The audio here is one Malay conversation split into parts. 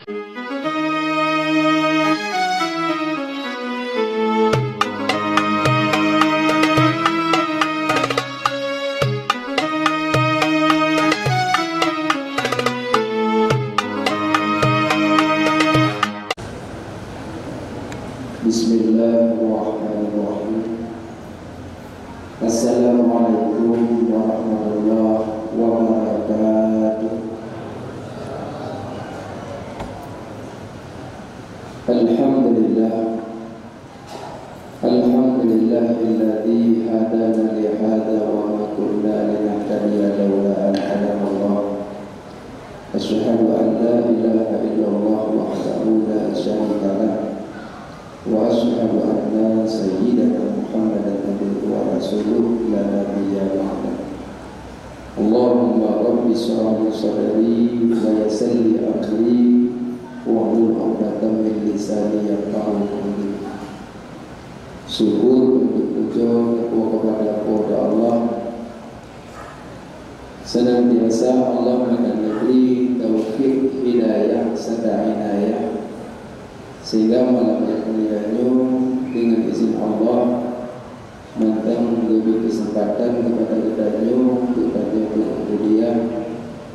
Bismillahirrahmanirrahim. Assalamualaikum warahmatullahi wabarakatuh. Alhamdulillah, alhamdulillahilladzi hadana li hadza wa ma kunna linahtadiya laula an hadana Allah. Asyhadu an la ilaha illallah wahdahu la syarika lah. Wa asyhadu anna sayyidana Muhammadan abduhu wa rasuluhu la nabiyya ba'da. Allahumma rabbi shrah li sadri wa yassir li amri wahlul 'uqdatam min lisani yafqahu qawli. Syukur untuk puja kepada Allah. Senantiasa Allah memberi taufik, hidayah serta inayah, sehingga malam yang mulianya dengan izin Allah mentang lebih kesempatan kepada kitanya untuk tanya berhadiah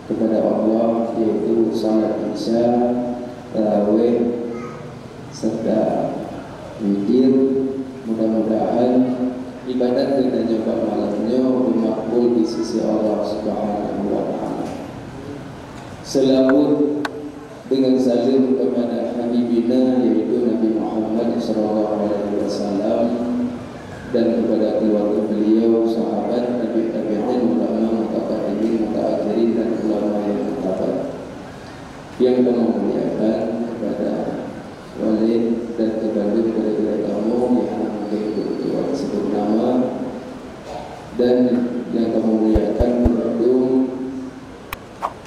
kepada Allah, yaitu salat isya, tarawih serta witir. Mudah-mudahan ibadat kita pada malamnya dimakbul di sisi Allah Subhanahu wa taala. Selawat dengan salam kepada habibina yaitu Nabi Muhammad SAW dan kepada keluarga beliau, sahabat, tabi'in, ulama, mutaqaddimin, mutaakhirin dan ulama yang mutabat. Yang memuliakan kepada walid dan kepada tamu yang mengikuti sebut nama, dan yang memuliakan kepada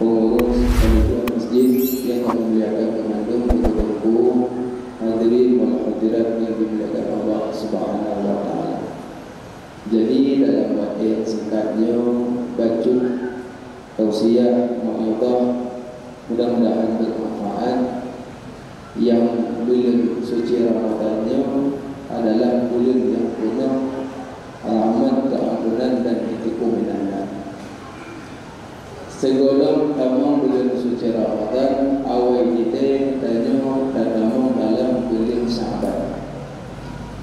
pengurus panitia masjid, yang memuliakan kemandung untuk hadirin wal hadirat yang dimuliakan Allah Subhanahu wa taala. Jadi dalam bagian singkatnya baca tausiah mau'izah mudah-mudahan bermanfaat. Yang bulan suci Ramadannya adalah bulan yang penuh rahmat, keampunan dan kemuliaan. Segala tamang bulan suci Ramadan awal kita tanya datang dalam bulan Syaban.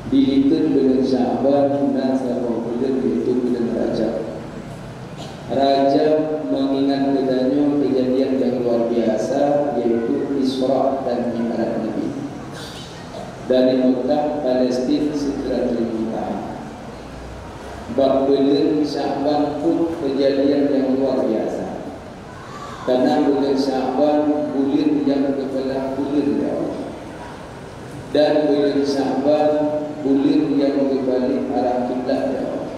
Dihitung bulan Syaban dan selama bulan itu bulan Rajab. Rajab mengingat katanya kejadian yang luar biasa, yaitu Isra dan Mi'raj Nabi dari Mekah Palestina Sidratul Muntaha. Bab bulan Syaban pun kejadian yang luar biasa, karena bulan Syaban bulan yang kebelah bulan ya Allah, dan bulan Syaban bulan yang berbalik arah kiblat ya Allah.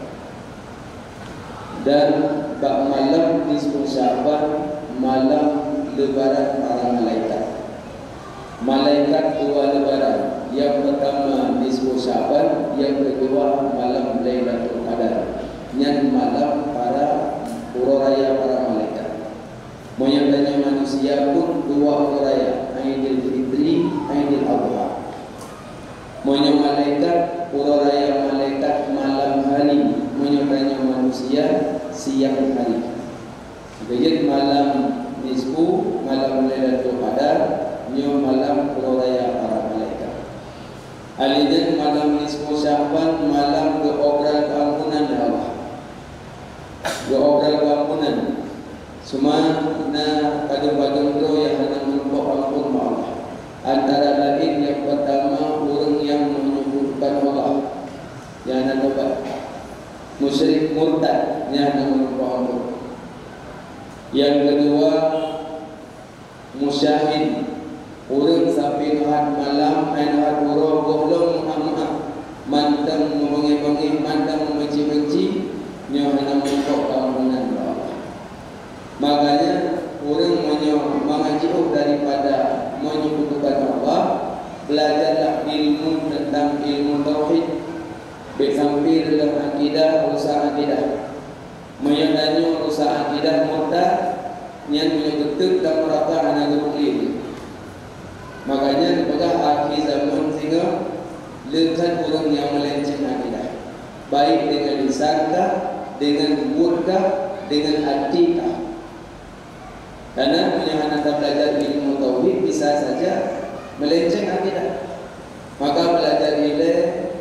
Dan bab malam nisfu Syaban malam lebaran para malaikat. Malaikat dua lebaran, yang pertama nisfu Syaban, yang kedua malam Lailatul Qadar, yang malam para uraya para malaikat. Menyatanya manusia pun dua uraya, Aidil Fitri, Aidil Adha. Menyatanya malaikat uraya malaikat malam hari, menyatanya manusia siang hari. Jadi malam nisfu, malam Lailatul Qadar, nyo malam uraya para malaikat. Alidin malam nisfu Syaban, malam keobral keampunan ya Allah. Keobral keampunan. Semua na kadang-kadang roh yang hendak menumpuk ampun Allah. Antara lain yang pertama orang yang menyebutkan Allah, yang hendak tobat. Musyrik murtad yang hendak menumpuk ampun. Yang kedua musyahid, orang sampai nahat malam, nahat urang goblong Muhammad, mantang memengi-mengi, mantang membenci-benci, nyo hendak menumpuk keampunan Allah. Makanya orang mengaji daripada menyebutkan Allah, belajarlah ilmu tentang ilmu tauhid, sampai dalam akidah, usaha akidah. Menyadanya usaha akidah murtad yang menyebutkan dan merata anak berkeliling. lekat orang yang melenceng akidah, baik dengan lisankah, dengan mutkah, dengan hati. Karena punya anak belajar ilmu tauhid bisa saja melenceng akidah. Maka belajar nilai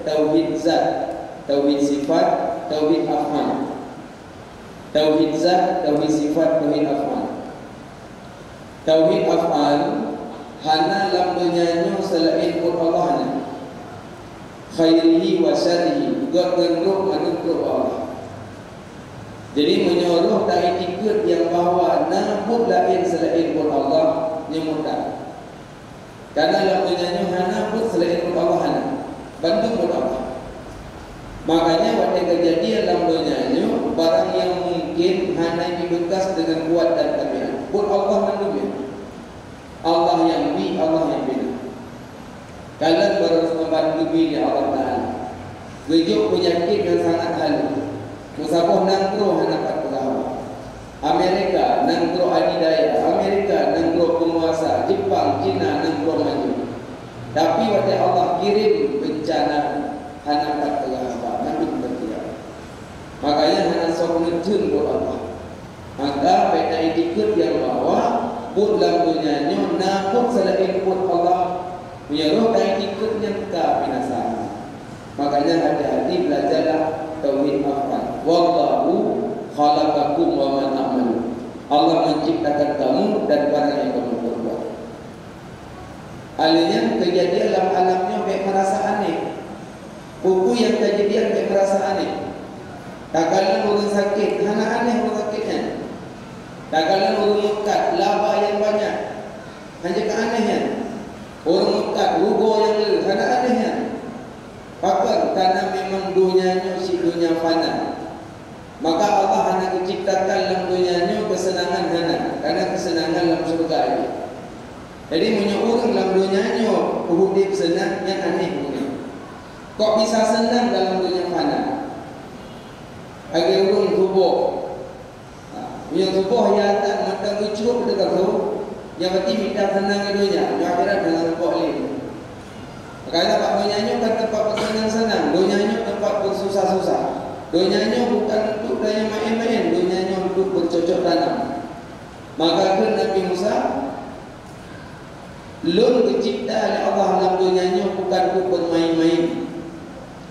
tauhid zat, tauhid sifat, tauhid af'al. Tauhid zat, tauhid sifat, tauhid af'al. Tauhid af'al hana lambanya selain Allah, khairihi wa syarihi, ngenruh manukruh Allah. Jadi menyuruh tak ikut yang bahawa nabut lain selain Allah nyemutkan. Karena lambanya hana pun selain Allah hana bantu Allah. Makanya waktu kejadian lambanya barang yang mungkin hana dibekas dengan kuat dan tabiat. Pun Allah manusia. Allah yang bi, Allah yang bina. Kalian baru membantu bini Allah Ta'ala. Gejuk penyakit yang sangat halus. Musabah nangkro hanakat pegawai. Amerika nangkro adidaya, Amerika nangkro penguasa, Jepang, Cina nangkro maju. Tapi waktu Allah kirim bencana hanakat pegawai, nabi berkira. Makanya hana sok ngejun buat Allah. Maka beda ikut yang bawa pun lampunya nyona pun selain pun Allah menyeruh dan ikutnya ke binasa. Makanya hati-hati belajarlah tauhid af'al. Wallahu khalaqakum wa ma ta'malun. Allah menciptakan kamu dan barang yang kamu perbuat. Alihnya kejadian dalam alamnya baik merasa aneh. Buku yang kejadian baik merasa aneh. Tak kala orang sakit, hana aneh orang sakitnya. Tak kala orang mekat, laba yang banyak, hanya keanehan. Orang mekat, rugo yang lel, hana anehnya. Pakar karena memang dunianya si dunia fana. Maka Allah hanya menciptakan dalam dunianya kesenangan hana, karena kesenangan dalam surga ini. Jadi menyeorang dalam dunianya hidup senang yang aneh punya. Kok bisa senang dalam dunia fana? Agar urung tubuh. Yang tubuh yang tak mata ucuk dekat tu, yang berarti minta senang di dunia, yang akhirat dengan boleh. Karena Pak dunianya bukan tempat bersenang-senang, dunianya tempat bersusah-susah. Dunianya bukan untuk daya main-main, dunianya untuk bercocok tanam. Maka kan Nabi Musa lun dicipta oleh Allah dalam dunianya bukan untuk bermain-main.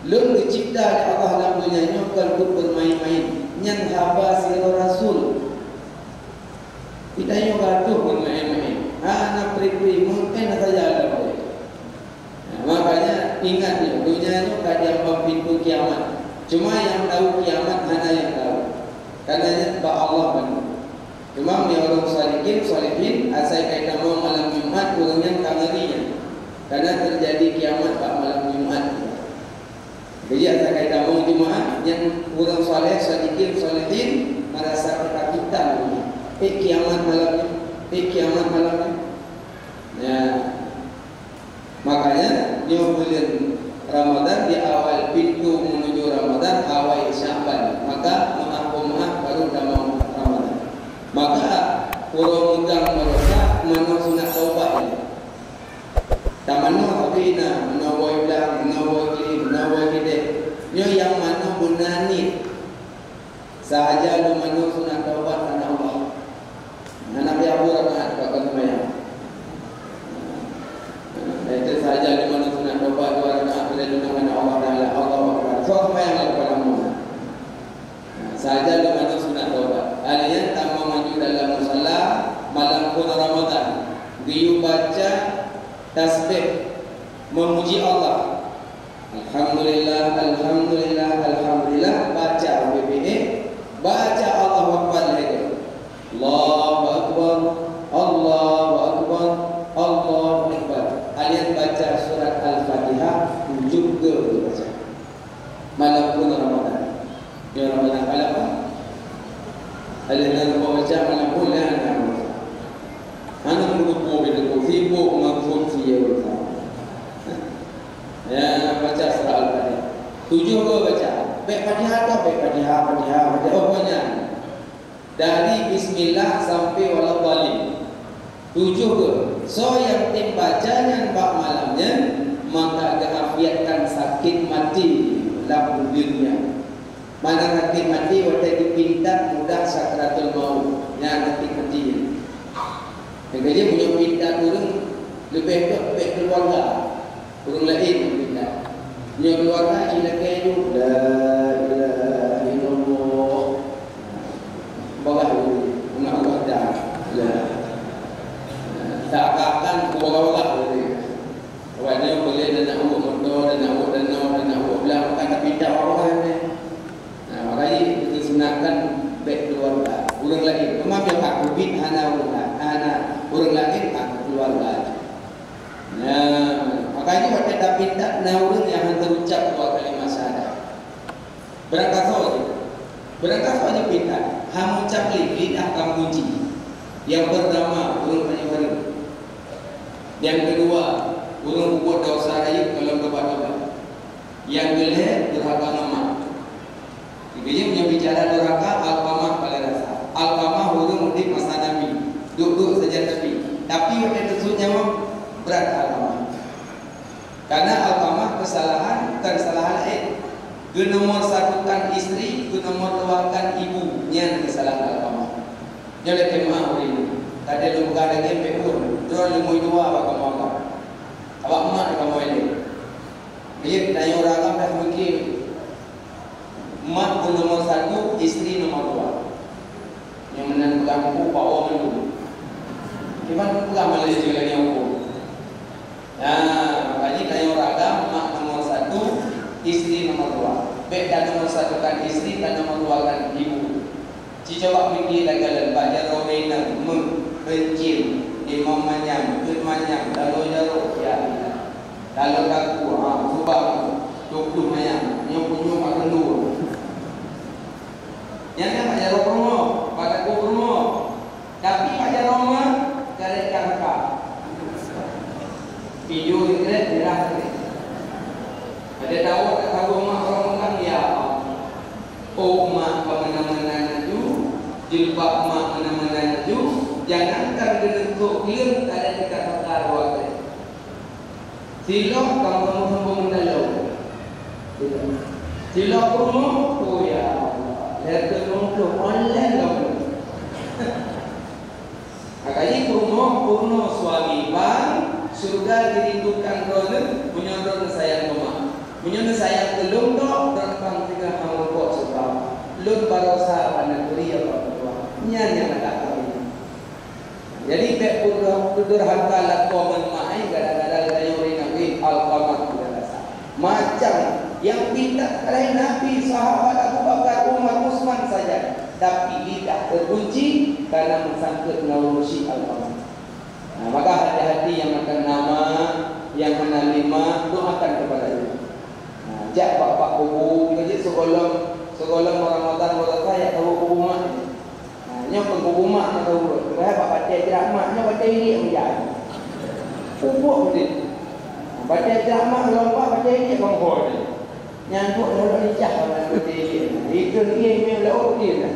Lun dicipta oleh Allah dalam dunianya bukan untuk bermain-main. Nyan haba sira rasul. Kita yang gaduh bermain-main. Anak peri-peri mungkin saja ada. Makanya ingat ni, dunia itu kadang pintu kiamat. Cuma yang tahu kiamat hanya yang tahu. Karena Allah bantu. Cuma yang orang salihin, asal kaitan malam Jumat orangnya kamarinya. Karena terjadi kiamat pada malam Jumat. Jadi asal kaitan malam Jumat yang orang salihin merasa ketakutan. Kiamat malamnya, kiamat malamnya. Ya. Makanya di bulan Ramadan di awal pintu menuju Ramadan awal Syaban, maka maaf baru dah mau Ramadan. Maka orang mudah merasa mana sunat taubat ini. Tamanu habina menawai bilang menawai gede. Nyo yang mana bunani sahaja lu mana sunat taubat karena Allah. Anak dia buat akan sembahyang. Itu sahaja di mana sunat taubat 2 rakaat bila dengan Allah Taala, Allah Akbar. So sembahyang kepada Allah. Sahaja di mana sunat taubat. Alian tanpa maju dalam musalla malam pun Ramadan. Dia baca tasbih memuji Allah. Alhamdulillah, alhamdulillah, alhamdulillah. Baca BPE, baca Allahu Akbar lagi. Allahu Akbar, Allahu Akbar, Allahu Akbar. Alian baca surat Al-Fatihah juga baca. Malam pun Ramadan. Ya Ramadan malam apa? Alian baca malam pun lah. Anak berkumpul bila sibuk mengampun siapa. Ya baca surah Al-Fatihah. 7 ke baca. Baik Fatihah atau baik Fatihah. Oh banyak. Dari Bismillah sampai Waladhdallin 7 ke. So yang tim bacanya bak malamnya maka keafiatkan lam dunia. Mana nanti mati waktu dipindah mudah sakratul maut. Yang nanti mati. Yang dia punya pindah turun lebih baik keluarga. Turun lain pindah. Punya keluarga ina kayu la ilaha illallah. Bawah nak buat dah. Tak akan kuat-kuat boleh. Awaknya boleh dan nak buat motor dan nak buat belah tak pindah orang ni. Makanya kita sunatkan baik keluarga. Orang lain, memang yang tak kubit hana orang lain tak keluarga. Makanya waktu tak pindah, orang yang hendak ucap dua kalimat syahadat. Berangkat saja pindah. Ham ucap lidah akan kunci. Yang pertama, orang banyak. Yang kedua, orang buat dosa raya kalau berbuat. Yang kedua, durhaka nama. Dia punya bicara durhaka, al-qamah pada rasa. Al-qamah orang mudik masa Nabi. Duduk saja tepi. Tapi waktu itu nyawa berat al-qamah. Karena al-qamah kesalahan lain. Ke nomor satukan istri, ke nomor duakan ibu. Yang kesalahan al-qamah. Jadi kemah hari ini. Tadi lu bukan ada game pun. Jual 52 apa kamu angkat? Awak mak kamu ini. Jadi tanya orang dah mungkin mak nomor 1, istri nomor 2. Yang menentukan aku bawa dulu. Gimana pegang Malaysia lagi aku? Nah, makanya tanya orang mak nomor 1, istri nomor 2. Beda nomor 1 kan istri dan nomor 2 kan ibu. Coba fikir lagi baca Romina mencil imam manyam lalu jaruk ya lalu kaku subang 20 manyam nyup akan dua yang Pak Jarok Romo pada ku Romo tapi Pak Jarok Romo garet kangka video ini dirah ada tahu mak orang kan ya mak mana-mana tu jilbab mak mana-mana tu jangan kan bentuk clear ada dekat pakar waktu silok kamu sambung dalam silok rumah oh ya lihat ke rumah online kamu makanya rumah purno suami bang surga dirindukan roda punya roda sayang rumah punya sayang belum dok dan tiga hamal kok sebab lun barosa pada kuliah apa nyanyi ada kami. Jadi tak durhaka lakukan mai kadang-kadang tayuri Nabi al-qamah berasa. Macam yang pindah oleh Nabi sahabat Abu Bakar Umar Utsman saja, tapi lidah terkunci karena mengsangkut naurusi al-qamah. Nah, maka hati-hati yang makan nama, yang menerima doakan kepada dia. Nah, jak bapak kubu, jadi sekolah Ramadan buat saya tahu kubu mak. Nah, nyok kubu mak tahu. Saya bapak dia jerak mak, nyok baca ini menjadi. Kubu betul. Baca jerak mak lompat baca ini kongkol. Nyangkut dalam ijah orang baca ini. Itu dia yang laut dia.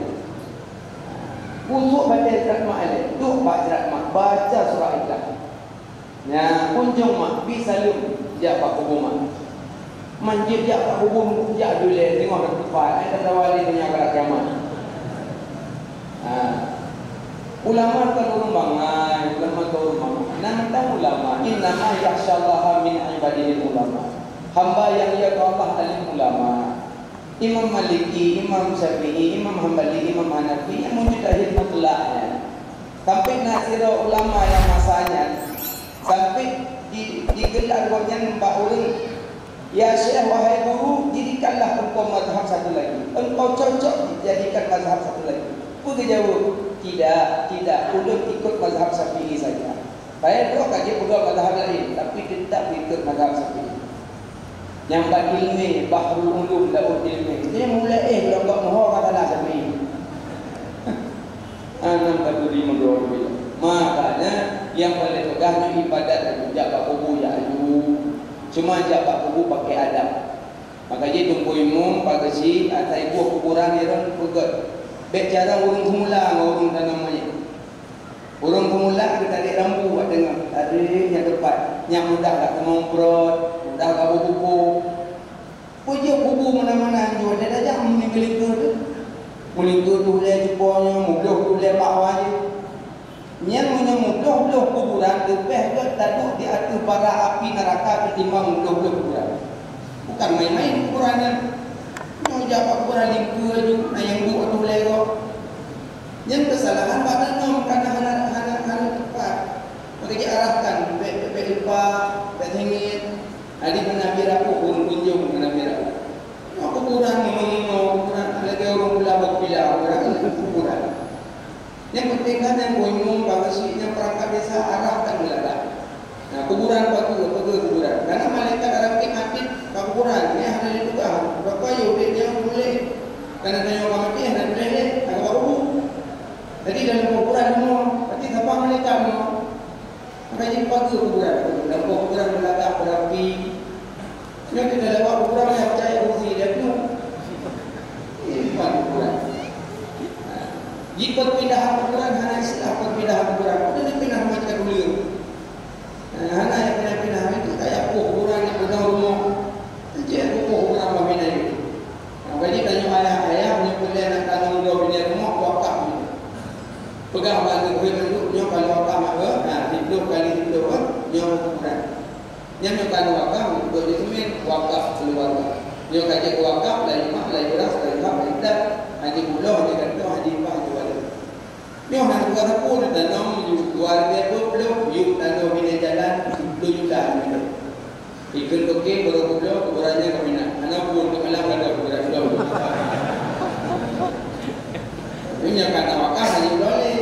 Untuk baca jerak mak ini, duk baca jerak mak, baca surah Ikhlas. Nah, kunjung mak bisa lu jak pak kubu mak. Manjir jak tak hubung jak dulu tengok dah tepat ada wali punya akhirat kiamat. Ulama kan urung bangai, ulama Nang ulama inna ma yakhsyallaha min ibadihi ulama. Hamba yang ia Allah alim ulama. Imam Maliki, Imam Syafi'i, Imam Hanbali, Imam Hanafi yang mujtahid mutlaknya. Sampai nasira ulama yang masanya sampai digelar buatnya nampak orang. Ya Syekh wahai guru, jadikanlah engkau mazhab satu lagi. Engkau cocok dijadikan mazhab satu lagi. Aku jawab, tidak. Ulun ikut mazhab Syafi'i saja. Saya doa kaji pula mazhab lain, tapi tetap ikut mazhab Syafi'i. Yang ilmi, bahrul ulum, laut ilmi. Dia mulai kalau enggak mohon katalah Syafi'i. Anam kaduri mendoa. Makanya yang paling pegahnya ibadat dan jaga kubur ya ayu. Cuma jaga kubu pakai adab. Makanya tunggu imum pakai si atau ibu kuburan dia orang pegat. Bicara urung kumula urung dan namanya. Urung kumula kita tarik lampu buat dengar. Ada yang tepat, yang mudah tak kemongprot, mudah tak buku. Puja kubu mana-mana anjur dia dah jam ni kelika tu. Kelika tu boleh jupanya, mugloh tu boleh bawah je. Yang punya mugloh kuburan lebih ke taduk di atas bara api neraka ketimbang mugloh kuburan. Bukan main-main kuburannya. Yang jawab kuburan lingka je, yang buat tu boleh kok. Yang kesalahan pada nom kerana hana tepat. Maka dia arahkan bek lepas, bek hengit. Adik menabi rapuh pun kunjung menabi rapuh. Aku kurang kurang lagi orang pula berpilah kurang kuburan. Yang penting kan yang kunjung bagasinya perangkat desa arahkan meladak. Nah kuburan pergi kuburan. Karena malaikat arahkan mati ke kuburan. Ini ada di tukar. Berapa dia boleh. Karena tanya orang mati yang boleh ni agak baru. Jadi dalam kuburan semua. Berarti siapa malaikat semua? Maka jadi pergi kuburan. Dalam kuburan meladak berapi. Yang kita lewat kuburan yang percaya kursi dia penuh. Ini bukan kuburan. Jika perpindahan kuburan hanya istilah perpindahan kuburan. Kita pindah macam dulu. Hanya yang pindah itu kayak kuburan yang penuh rumah. Jadi kuburan pembina itu. Bagi tanya ayah punya boleh nak tanam dua bina rumah wakaf ni. Pegang balik boleh bentuknya kalau wakaf apa? Hidup kali hidup nyawa kuburan. Yang bukan wakaf untuk disemin wakaf keluarga. Yang kaji wakaf lain mak lain beras lain hak lain dah. Haji pulau haji kantor haji impah haji wala. Ni orang tukar pun tanam keluarga belum yuk tanam bina jalan 10 juta ni. Ikan toke pulau kuburannya kami nak. Anak pun kemalam ada kuburan pulau. Ini yang kata wakaf haji boleh.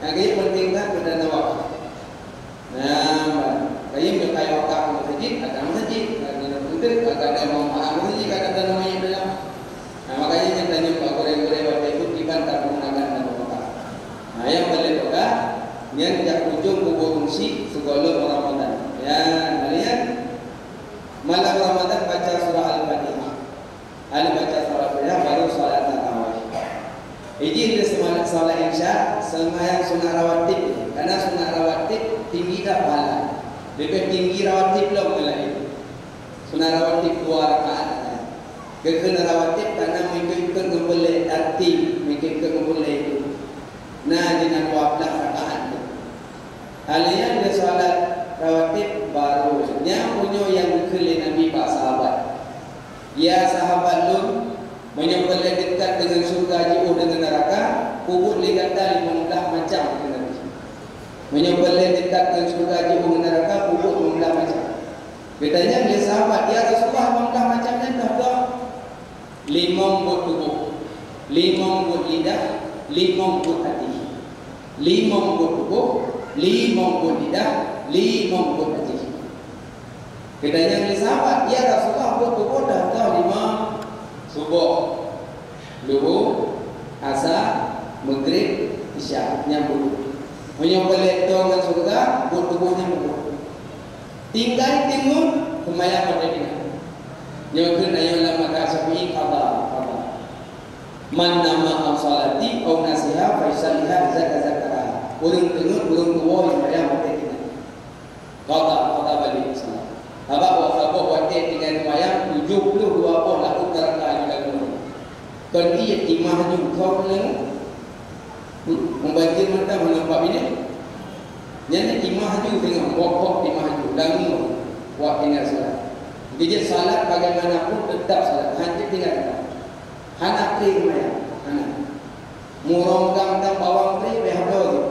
Yang ini penting kan dana wakaf. Nah, kayak yang kayak wakaf masjid, ada masjid, ada putih, ada orang masjid, ada namanya dalam. Nah, makanya yang tanya Pak goreng-goreng waktu itu tiban tak menggunakan dana wakaf. Nah, yang boleh wakaf, yang tidak ujung kubur fungsi segala Ramadan. Ya, kalian malam Ramadan baca surah Al-Fatihah. Baca surah Al-Fatihah baru salat tarawih. Ini dia semalam salat Isya, sembahyang sunat rawatib. Karena sunat rawatib tinggi dah pahala. Lebih tinggi rawatib belum mulai. Sunat rawatib 2 rakaat. Kena rawatib karena mengikutkan kembali tertib, mengikutkan kembali itu. Nah, dengan 12 rakaat. Kalian dia salat rawatib baru. Yang punya yang kelih Nabi Pak sahabat. Ya sahabat lu menyembelih dekat dengan surga jauh dengan neraka, kubur liganda 15 macam dengan Nabi. Menyembelih dekat dengan surga jauh dengan neraka, kubur 15 macam. Katanya dia sahabat, ya Rasulullah 15 macamnya dah 5 buat tubuh, 5 buat lidah, 5 buat hati. 5 buat tubuh, 5 buat lidah, 5 buat hati. Katanya dia sahabat, ya Rasulullah buat tubuh dah 5 subuh, luhur, asar, maghrib, isya, nyambung. Menyembelih dengan surga, buat tubuhnya nyambung. Tinggal timur, kemayang pada dia. Yang kena yang lama kasabi qada. Man nama salati au nasiha fa yusaliha zakara. Urang tengok, urang tua yang mayang pada dia. Qada balik salat. Abak wa wate dengan mayang 72 pun laku neraka juga dulu. Kan dia timah juga kau leng. Membanjir mata menampak ini. Yang timah juga dengan pokok timah juga dangu buat tinggal salat. Jadi salat bagaimanapun tetap salat. Hanya tinggal. Hana pri mayang. Hana. Muronggang tang bawang pri behado tu.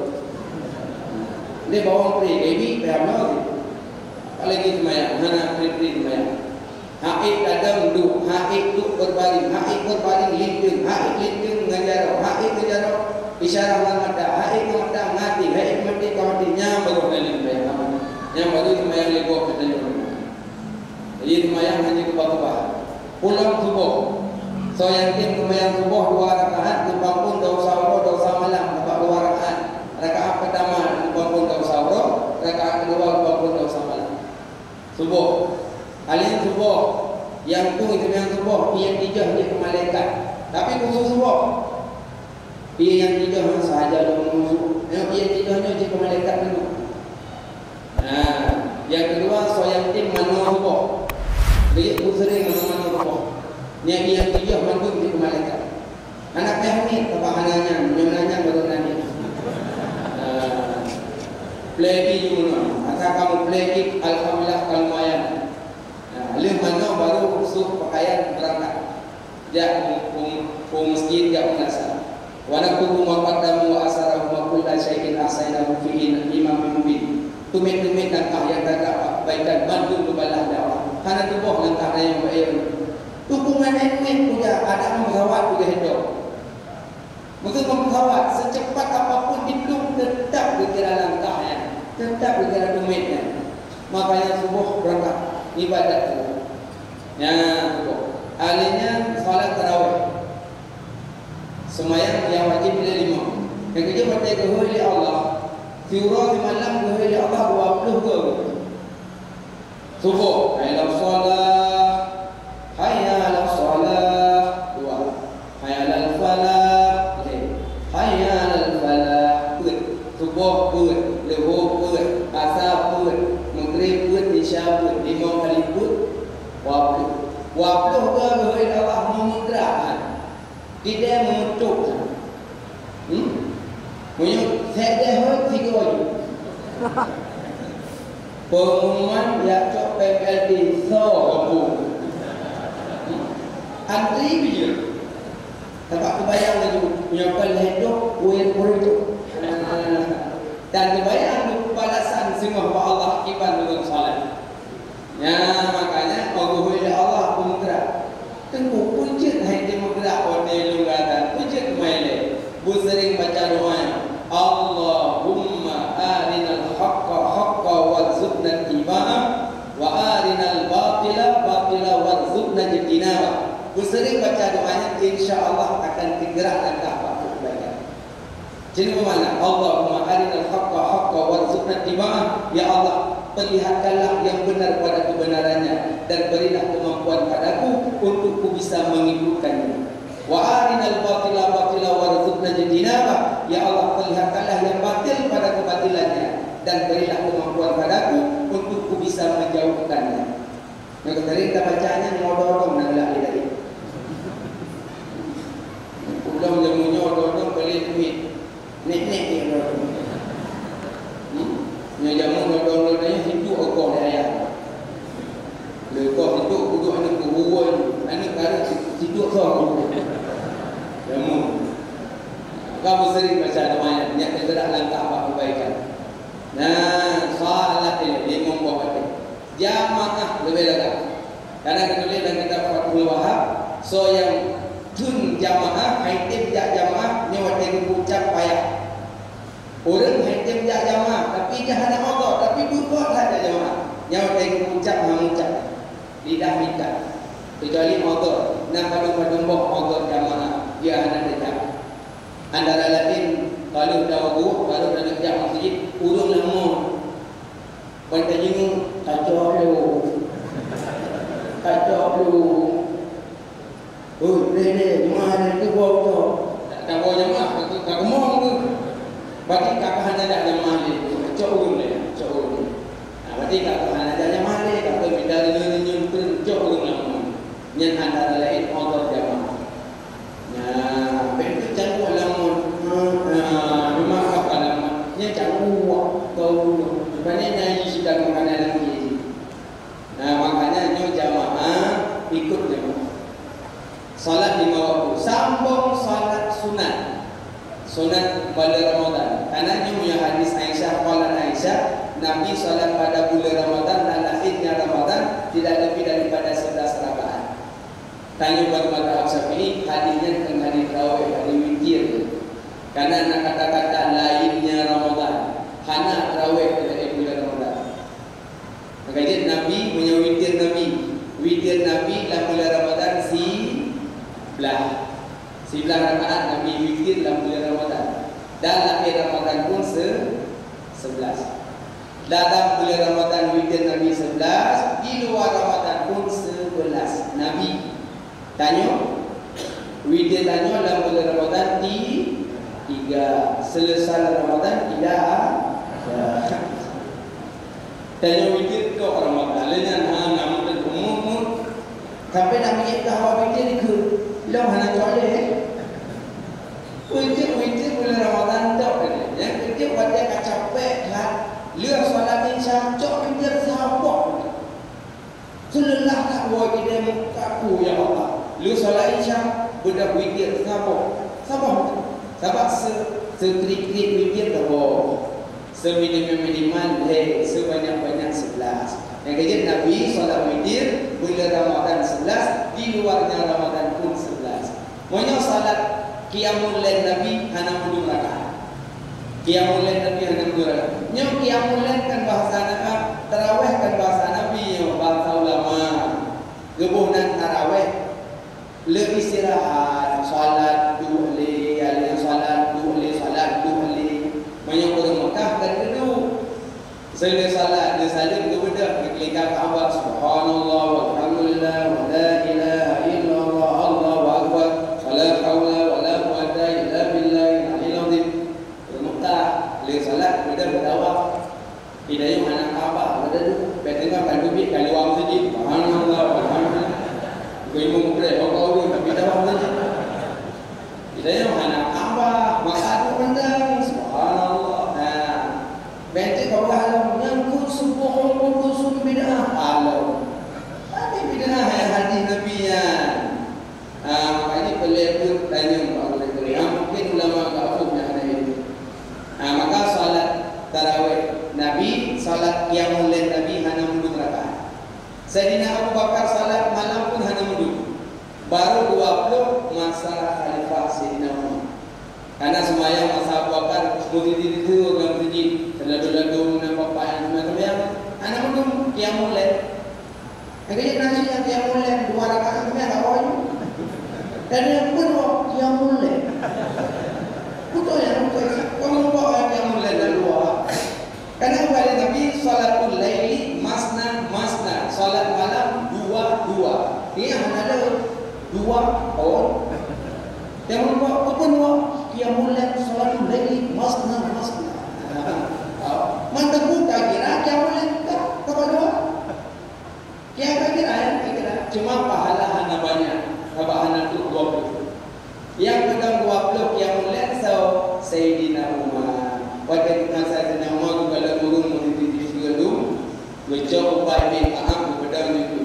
Dia bawang pri baby behado tu. Lagi semayang, hana pri semayang. Haid kadang duduk, haid duduk berbaring, haid berbaring linting, haid linting mengajar, haid mengajar isyarat mata, haid mata ngati, haid mati kawati nya baru dalam semayang. Yang baru semayang lego kita ni. Jadi semayang hanya kebak-kebak. Pulang subuh. So yang tim semayang subuh 2 rakaat, dibangun dosa malam dapat 2 rakaat. Rakaat pertama dibangun dosa rakaat kedua dibangun dosa malam. Subuh. Kalian subuh. Yang tu itu yang subuh. Yang 3 dia ke malaikat. Tapi khusus subuh. Dia yang 3 sahaja dia mengusuk. Yang 3 nya dia ke malaikat dulu. Nah, yang kedua so yang tim manual subuh. Dia pun sering manual subuh. Nya yang tujuh mandung di malaikat. Anak Hamid kebahananya, menyenangnya baru nanya. Play juga, asal kamu play alhamdulillah kalmayan. Lih mana baru suh pakaian berangkat. Dia masjid dia menasa. Wa nakubu ma qaddamu wa asarahu wa kullu syai'in ahsanahu fi imam mubin. Tumit-tumit langkah yang terdapat kebaikan bantu kebalah dakwah. Karena tubuh langkah yang baik. Hukuman ini punya ada menghawat juga hidup. Mungkin menghawat secepat apapun hidup tetap berkira langkahnya, tetap berkira domainnya. Makanya subuh berangkat ibadat itu. Ya, subuh. Alihnya salat tarawih. Semayang yang wajib bila 5. Yang kedua berarti kehuili Allah. Fiurah di malam kehuili Allah 20 ke. Subuh. Hayya salat. Hayya ala salat. 2. Hayya ala falah. 3. Hayya ala falah. Subuh pun, zuhur pun, asar pun, maghrib pun, isya pun, 5 kali pun, wabluh ke Allah memudahkan, tidak memutuk. Punya saya 3 wajib. Pengumuman yang cok PLD so kampung. Antri bija. Tempat kebayang lagi menyokal hidup kuih itu. Dan kebayang balasan semua Allah akibat dengan salat. Ya makanya Allah pemgerak. Tengku puncit hai dia menggerak pada lungatan. Puncit maile. Bu sering baca doa. Allahumma arinal haqqa haqqa warzuqna ittiba'ah wa arinal batila batila warzuqna ijtinabah. Bu sering baca doanya, insya-Allah akan tergerak langkah waktu kebaikan. Jadi bagaimana? Allahumma arinal haqqa haqqa warzuqna ittiba'ah. Ya Allah, perlihatkanlah yang benar pada kebenarannya dan berilah kemampuan padaku untuk ku bisa mengikutkannya. Wa arinal batila batila warzuqna ijtinabah. Ya Allah, perlihatkanlah yang batil pada kebatilannya dan berilah kemampuan padaku untuk ku bisa menjauhkannya. Yang tadi kita bacanya nyodorong nanglah dari. Ulang jamunya nyodorong beli duit. Nek ni nyodorong. Nya jamu nyodorong dia hidup okor dia. Lekor hidup duduk anak kuruan, anak kara hidup kau. Jamu. Kamu sering baca doa yang tergerak langkah apa kebaikan. Nah, salat ini membawa jamaah lebih dekat. Karena kita lihat dalam kitab Fathul Wahab, so yang jun jamaah, haitim jak jamaah, ni waktu ucap payah. Orang haitim jak jamaah, tapi dia hanya Allah, tapi bukan ada jamaah. Yang waktu ucap mengucap, lidah minta. Kecuali Allah, nak padu-padu boh Allah jamaah, dia hanya dekat. Antara lain kalau dah buh, kalau dah kerja masjid, urung lama. Pada jingung kacau dulu. Oh, deh, mana tu bawa tak bawa jemaah, tak kemau tu. Bagi kakak hanya ada jemaah ni, kacau deh. Berarti kakak hanya ada jemaah ni, kakak minta nyun kacau lama. Yang antara lain Allah jemaah. Nah, betul jangan lama. Memang apa lama? Yang jangan kau. Sebenarnya nyanyi sudah makanan lagi. Nah makanya nyo jamaah ikut jamaah. Salat 5 waktu. Sambung salat sunat. Sunat pada Ramadan. Karena nyo punya hadis Aisyah, qalat Aisyah, Nabi salat pada bulan Ramadan dan akhirnya Ramadan tidak lebih daripada 11 rakaat. Tanya buat mazhab Syafi'i, hadisnya tentang hadis tarawih, hadis witir. Karena nak kata-kata lainnya Ramadan. Hana tarawih dari bulan Ramadan. Maka jadi Nabi punya witir Nabi. Witir Nabi dalam bulan Ramadan 11 rakaat Nabi witir dalam bulan Ramadan. Dan akhir Ramadan pun 11. Dalam bulan Ramadan witir Nabi 11, di luar Ramadan pun 11. Nabi tanya witir tanya dalam bulan Ramadan 3. Selesai Ramadan tidak. Tanya witir ke Ramadan. Lainnya nama dan umur Sampai nak pergi ke hawa witir ni ke Lam hana boleh Witir bulan Ramadan tak kan. Yang ketiga pada kat capek kan. Lihat solat Isya cok witir sahabat. Selelah tak buat kita mukaku ya Allah. Lihat solat Isya budak witir sahabat. Sahabat sekrik-krik witir tak boleh. Seminimal-minimal sebanyak-banyak 11. Yang ketiga Nabi solat witir bulan Ramadan 11, di luarnya Ramadan pun 11. Maunya salat Qiyamul Lail Nabi hana mudum rakaat. Qiyamul Lail Nabi hana mudum rakaat. Nyo Qiyamul Lail kan bahasa Nabi, tarawih kan bahasa Nabi, bahasa ulama. Gebunan tarawih lebih istirahat, salat duhli, alih salat duhli, banyak orang Mekah kan duduk. Selesai salat dia salim kepada berkelingkar Kaabah, subhanallah walhamdulillah wa la ilaha illallah Allahu akbar, la haula wala quwwata illa billahil aliyyil azim. Mekah le salat kepada bertawaf. Hidayah anak Kaabah ada tu. Betengah kan dubik kan luar masjid, subhanallah walhamdulillah. Kuimu bre kau tapi tawaf saja. Hidayah anak Kaabah, maka tu pandang subhanallah. Benteng kau halam yang kusubuh kusun bid'ah halam. Ada bid'ah yang hadis Nabiyan. Makanya pelebut tanya Pak Guru. Mungkin ulama kafirnya ada itu. Maka salat tarawih Nabi, salat Qiyamul Lail Nabi hanya mudum rakaat. Sayyidina Abu Bakar salat malam pun hanya mudum. Baru 20 masa khalifah Sayyidina Umar. Karena semayang masa Abu Bakar mesti itu orang masjid. Lalu nampak yang semacam yang anak mendung Qiyamul Lail. Akhirnya nasi yang Qiyamul Lail 2 rakaat tu yang awal. Dan yang kedua Qiyamul Lail. Betul yang kamu bawa Qiyamul Lail dan luar. Karena kepada Nabi salatul laili masna, salat malam 2. Ini hanya ada 2 orang. Yang kedua apa Qiyamul Lail salatul laili masna. Mantap buka kira Qiyamul Lail kepada kira cuma pahala hana banyak, hana tu 20. Yang kedua 20 Qiyamul Lail Sayyidina Umar. Pada masa Sayyidina Umar kalau turun meniti segala baca upai bin Aham kepada itu.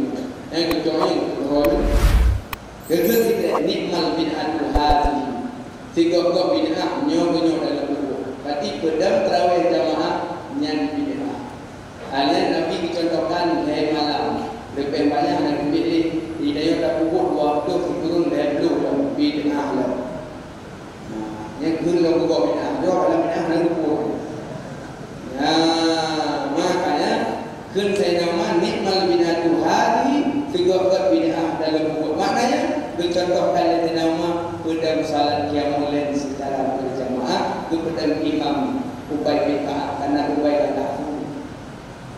Yang kedua kedua nikmal bid'atul hadi. Tiga bid'ah nyonya dalam berarti pedang tarawih jamaah nyan bid'ah. Hanya Nabi dicontohkan hari malam. Lebih banyak yang pilih hidayah tak pupuk waktu turun dari dulu bid'ah lah. Yang guna pupuk bid'ah. Jauh dalam bid'ah dan pupuk. Makanya kun saya nama nikmal bid'atul hadi, tiga bid'ah dalam pupuk. Maknanya dicontohkan oleh nama pedang salat Qiyamul Lail secara berjamaah kepada imam ubay bid'ah karena ubay kata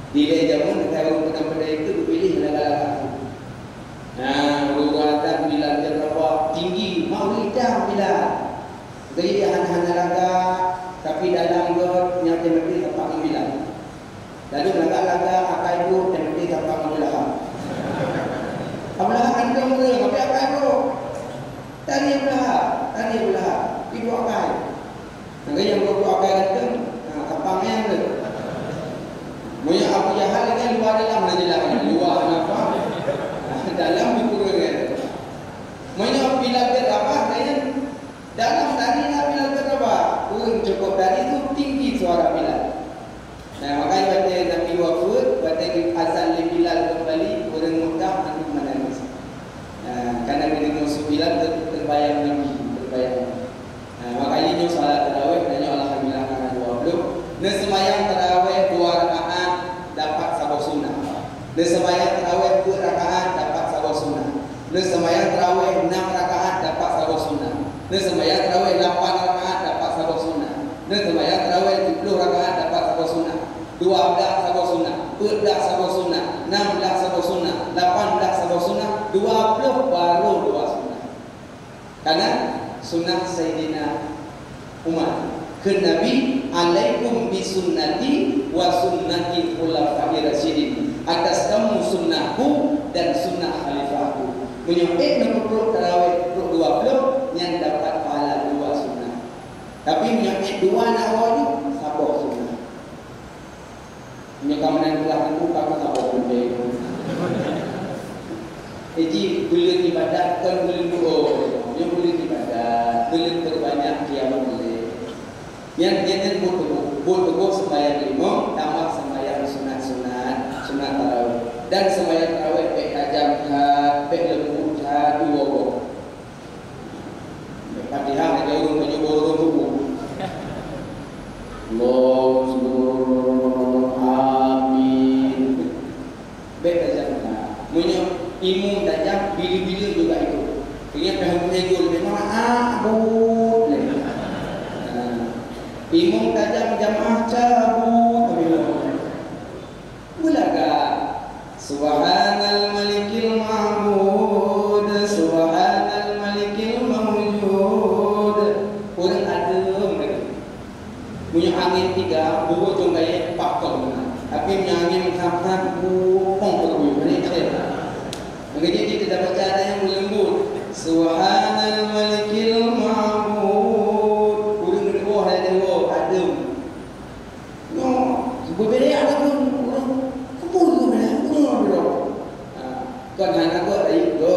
dilai zaman kalau pada itu dipilih laga-laga. Ruatan bila terlalu tinggi mau lidah bila gaya hanya laga tapi dalam got yang tempat tempat bila lalu laga-laga akai itu tempat tempat bila apabila anda mula tapi akai itu tadi belah ibu akai. Maka yang berdua akai datang, kapangnya ada. Mula Abu Jahal ini luar dalam nak jelaskan. Luar apa? Dalam dikurangkan. Mula bila berapa? Dalam tadi nak bila berapa? Kurang cukup tadi itu tinggi suara Bilal. Makanya pada Nabi wafat, pada azan Bilal kembali, orang Mekah nanti menangis. Karena bila masuk Bilal terbayang Nabi, terbayang. Makanya nyo salat tarawih nanya alhamdulillah kana 20. Ne sembahyang tarawih 2 rakaat dapat sabab sunnah. Ne sembahyang tarawih 2 rakaat dapat sabab sunnah. Ne sembahyang tarawih 6 rakaat dapat sabab sunnah. Ne sembahyang tarawih 8 rakaat dapat sabab sunnah. Ne sembahyang tarawih 10 rakaat dapat sabab sunnah. 12 sabab sunnah, 14 sabab sunnah, 16 sabab sunnah, 18 sabab sunnah, 20 baru 2 sunnah. Karena sunnah Sayyidina Umar ke Nabi, alaikum bi sunnati wa sunnati khulafai rasyidin. Atas kamu sunnahku dan sunnah khalifahku. Menyokek nak perut tarawih perut 20 yang dapat pahala 2 sunnah. Tapi menyokek 2 nak wajib sabok sunnah. Menyokak menan kelas itu kamu sabok benda. Jadi boleh ibadat kan boleh doa. Yang boleh ibadat, boleh terbanyak kiamat boleh. Yang dia buat sembahyang 5 tambah sembahyang sunat-sunat, sunat tarawih. Dan sembahyang tarawih baik tajam hat, baik lembut hat, 2 waktu. Fatihah ada urung penyubur tubuh. Allahu amin. Baik tajam hat. Punya ilmu tajam bila-bila juga itu. Dia paham memang abut. Ilmu tajam jamaah cabut. Bulaga Subhanal Malikil Mahmud, Subhanal Malikil Mawjud. Orang adem punya angin 3, buku tu gaya 4 ton. Tapi punya angin kham-kham pong perlu ni cerita. Jadi kita dapat cara yang lembut. Subhanal Malikil Mahmud. Berbeda ada pun kebun mana pun kan hanya aku itu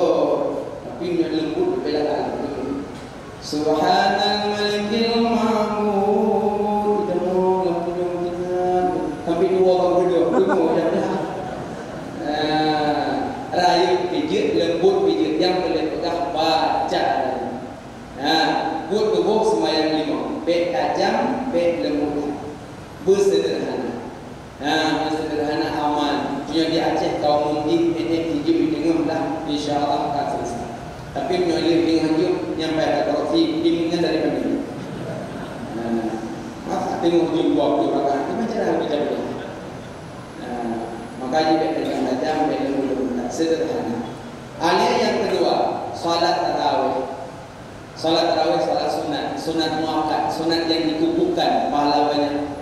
tapi yang lembut berbeda lagi. Subhanal Malikil Mahmud kita mau langsung tapi 2 orang berdua dah. Rayu pijit lembut pijit yang boleh pegang baca. Buat tubuh semayang 5 baik tajam baik lembut bersederhana. Sederhana aman. Punya di Aceh kaum mudik ini hijau dengan dah insya-Allah akan selesai. Tapi punya dengan hijau nyampai ke korupsi dimana dari mana? Masa tengok hijau 20 rakaat macam mana kita boleh? Makanya dengan tajam dengan sederhana. Alia yang kedua, salat tarawih. Salat tarawih salat sunat, sunat muakkad, sunat yang dikukuhkan pahalanya.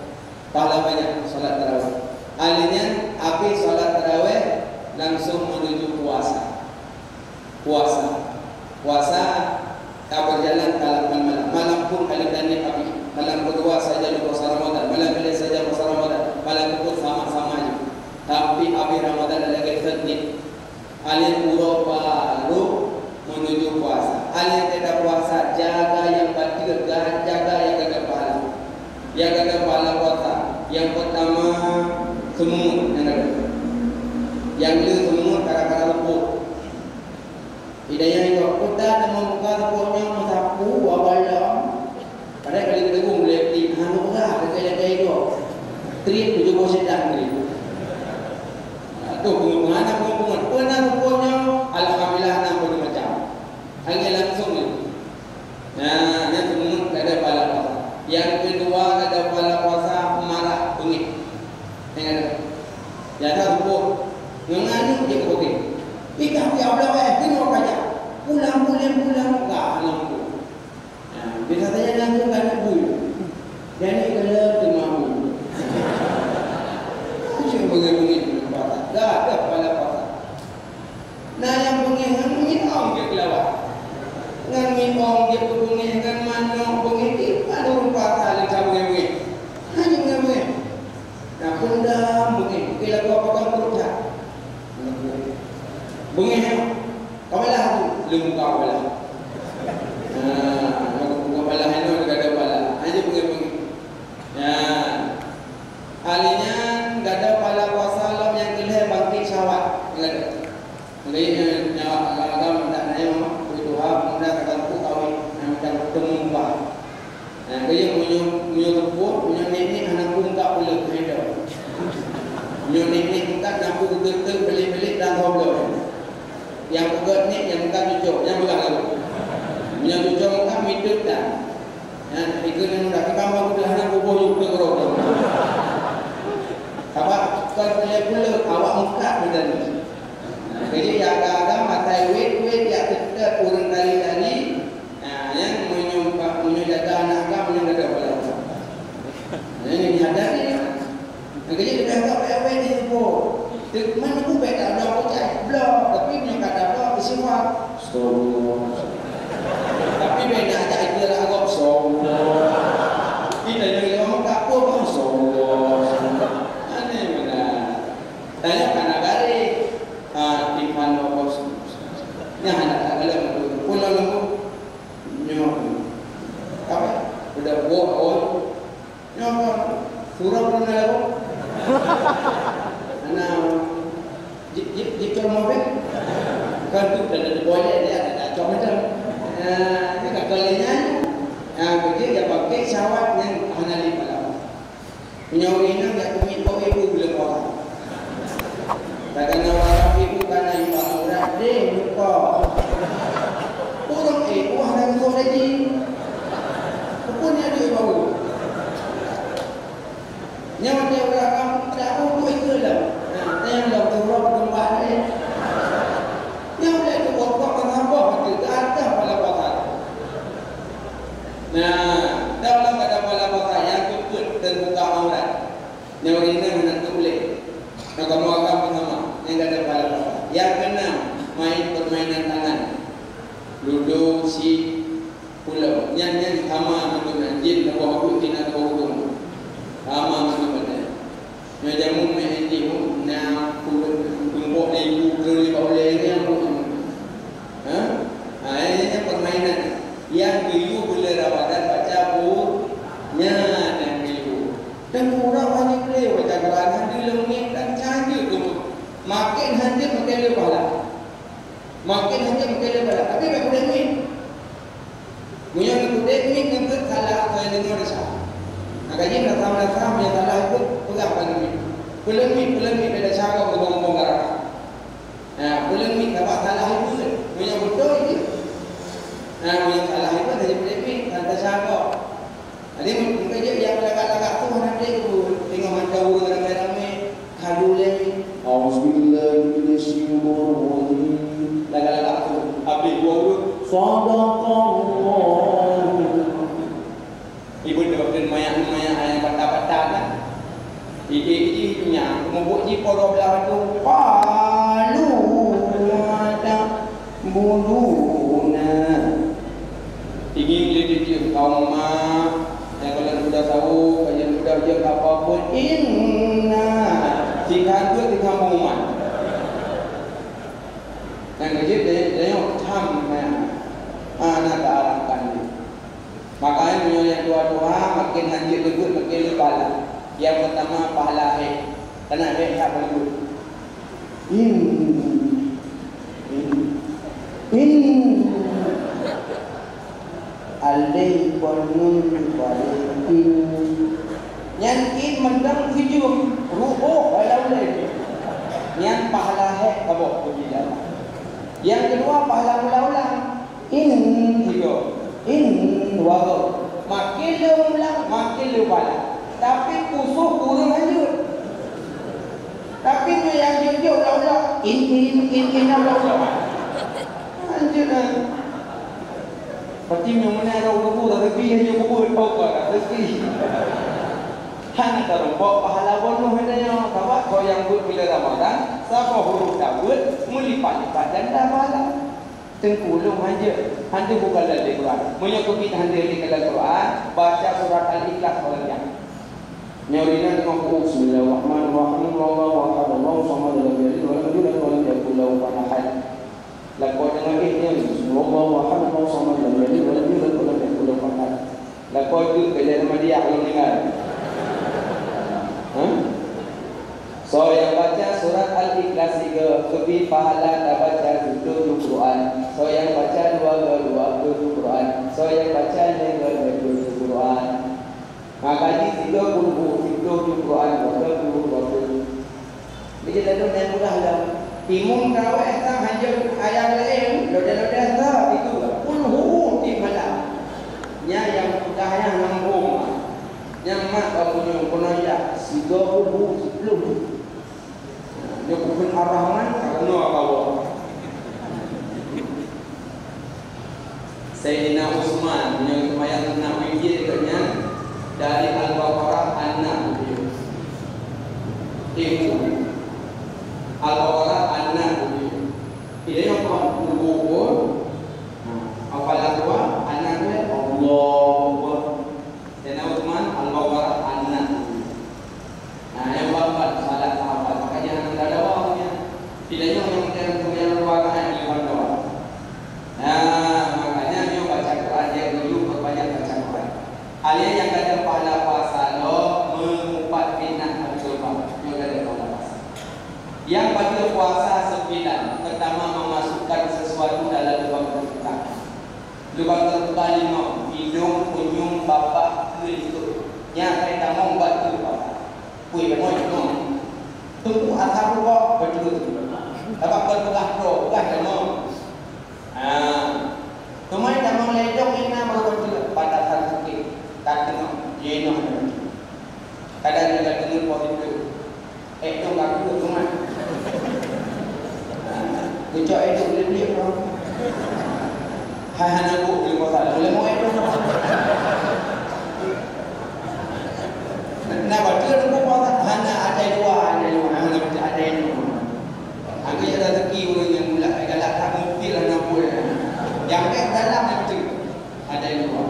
Pahala banyak salat tarawih. Alinya api salat tarawih langsung menuju puasa. Puasa tak berjalan kalapan malam. Malam pun kali tanya api. Malam kedua saja puasa Ramadan. Malam kedua saja puasa Ramadan. Malam kedua sama-sama aja. Tapi api Ramadan lagi tertib. Alin pura baru menuju puasa. Alin tidak puasa jaga yang batil, jaga yang gagal pahala. Yang gagal pahala puasa. Yang pertama semut yang ada. Yang kedua semut kadang-kadang lembut. Hidayah itu kita dan membuka tepuknya mensapu wabalam. Padahal kali kedua boleh beli hanu lah kayak itu. Trip 70 sedang trip. Tuh pengungan pernah tepuknya alhamdulillah 60 macam. Hanya langsung ni. Nah, yang semut ada pahala puasa. Yang kedua ada pahala puasa marah bengit. Yang ada. Jangan tepuk. Nganu dia kok. Kita ya Allah kena baca. Pulang enggak lampu. Nah, bisa saja langsung kan bulu. Jadi kalau temamu. Macam bengit puasa. Dah ada pada puasa. Nah yang bengit orang dia kelawat. Ngan orang dia bengit ngan mana bengit itu ada orang puasa lagi bengit. Hanya bengit. Nah pendam bengit. Bila kau pegang perut tak. Bengih kapalah tu lembu kapalah. Kapalah itu enggak ada pala. Aja bengih. Ya. Alinya enggak ada pala puasa lam yang kelih bangkit syawal. Enggak ada. Jadi nyawa agama tak nanya itu hak mudah kata tu kawin macam temumbah. Nah, dia punya tepuk, punya nenek anak pun tak boleh ada. Punya nenek tak nampu betul belik-belik dan ngobrol. Yang pegat ni yang bukan cucuk, yang bukan lalu. Yang cucuk bukan hidup dah. Itu yang dah kita mahu belahan kubur juga kerana. Sebab kalau pula awak muka benda ni. Jadi agak-agak matai wet yang tetap orang tali-tali. Yang menjaga anak-anak menjaga pelaku. Yang dihadari. Jadi dia dah tak payah ni tu. Mana pun baik tak ada apa cak blok tapi punya kata blok bersifat Astagfirullah. Tapi beda aja itu lah kok sombong. Kita jadi orang kapur bang sombong. Aneh benar. Tanya karena kali di mana bos? Nya anak tak ada pulang aku nyok. Apa? Udah bohong. Nyok. Surau pun ada kok. Anak jika mobil kan tu ada boleh dia ada cok macam. Dia kat kalinya. Begitu dia pakai sawat yang hanali pada. Punya orang dia kumit kau ibu bila orang. Takkan orang ibu karena ibu orang deh lupa. Orang ibu ada kau lagi. Punya dia baru. Nyawa dia orang tahu tu itu lah. Yang lau turun tempat ni. Yang dia tu buat kenapa betul? Ada pada pasal. Nah, dalam pada pada pasal yang cukup terbuka aurat. Nyawa ini hendak tulis. Nak kamu akan sama yang ada pada pasal. Yang keenam, main permainan tangan. Ludo si pulau. Yang sama macam jin nak bawa kucing nak bawa kucing. Sama macam mana? Jamu main ini nak kumpul ibu kerja boleh ni apa? Ini permainan yang ibu boleh rawatan baca bukunya dan ibu. Dan orang banyak boleh baca Quran handi lengit dan canggih tu. Makin handi makin lebih lah. Makin handi makin lebih lah. Tapi tak boleh ni. Punya ikut ni kita salah saya dengar sah. Agaknya nak sama yang salah itu pegang pada ni. Pelemit pada cara ngomong garang. Pelemit dapat salah itu punya betul je. Punya salah itu dari pelemit kata siapa. Jadi mungkin je yang lagak-lagak tu nanti tu tengok macam orang ramai-ramai kadu lagi. Auzubillahi minasyaitonir rajim. Lagak-lagak tu habis dua Sadaqallah. Ibu doktor mayak-mayak yang patah-patah kan. Ide punya membuat ji poro belah tu palu ada buluna. Ingin dia kaum mak yang kalau sudah tahu kajian sudah je apa pun inna jika tu di kampung mak. Dan kajian dia tham anak arahkan. Makanya punya yang dua-dua makin lanjut lebut makin lebih. Yang pertama pahala haid. Kena haid tak boleh. Alai banun balikin. Yang in mendang hijau ruh kalau lagi. Yang pahala haid kabok pergi dalam. Yang kedua pahala ulang-ulang. Hijau. Wago. Makin ulang makin lebih. Tapi pusuh kurang lanjut. Tapi tu yang jujur ulang-ulang. Ulang-ulang. Lanjut lah. Seperti yang mana ada kubu tak rezeki hanya kubu pokok tak rezeki. Hanya terumpuk pahala bonuh hanya. Sebab kau yang buat bila Ramadan, siapa huruf Dawud melipat-lipat dan dah pahala. Tengkulung hanya bukan dalam Quran. Menyokong hanya di dalam Quran. Baca surat Al-Ikhlas orang Nyawrina dengan Bismillahirrahmanirrahim. Allahu akbar. Allahu samad. Lam yalid wa lam yulad wa lam yakul lahu kufuwan ahad. Lakon dengan ini Allahu akbar. Allahu samad. Lam yalid wa lam yulad wa lam yakul lahu kufuwan ahad. Lakon itu kerja sama dia belum dengar. So yang baca surat Al-Ikhlas 3 lebih pahala dah baca dulu Quran. So yang baca dua Quran. So yang baca dua Quran. Maka di 30 Quran, 20. Jadi lalu yang mudah lah. Timung kawai tak hanya ayam lain, lodah-lodah tak itu. Puluh di malam. Yang mudah yang nambung. Yang mak kau punya ya 30 10. Dia bukan Ar-Rahman kerana apa? Sayyidina Utsman yang semayang nak wujud katanya dari Al-Baqarah 6 itu Al-Baqarah 6 ini yang buku Yang batal puasa 9. Pertama, memasukkan sesuatu dalam lubang terbuka. Lubang terbuka 5. Hidung, kunyung, bapak, kelintuk. Yang kita mau batal puasa. Kui mau itu. Tunggu asal lupa betul. Sebab berbuka pro, bukan mau. Tumai dah meledong ina baru betul pada sakit. Tak tengok, jenuh. Kadang juga dengar positif. Itu ngaku tumai. Kucok itu boleh bro. Hai hana bu boleh pasal. Boleh mau itu. Nah betul tu pasal hana ada dua. Hana ada yang. Aku ada rezeki orang yang mula galak tak mungkin lah nak buat. Yang dalam itu ada dua.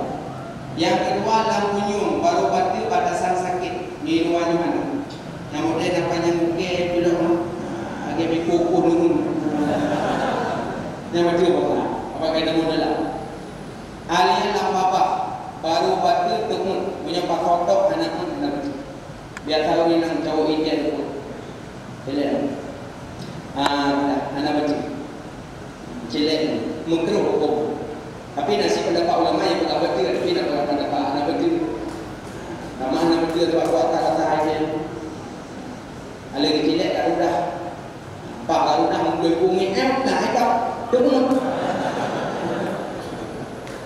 Yang kedua lampunyung baru batil pada sang sakit. Ni luar mana? Yang model namanya mungkin bila agak berkukuh dulu. Yang betul apa? Apa kata model lah? Alien apa baru batil temut punya pak kotok anak betul. Biar tahu ni nang cowok India tu. Boleh. Anak betul. Jelek mengkeruh hukum. Tapi nasi pendapat ulama yang berkata betul, tapi nak pendapat anak betul. Nama anak betul tu buat kata aja. Ala jelek tak udah. Pak baru dah mengkul bumi nak itu. Tengok.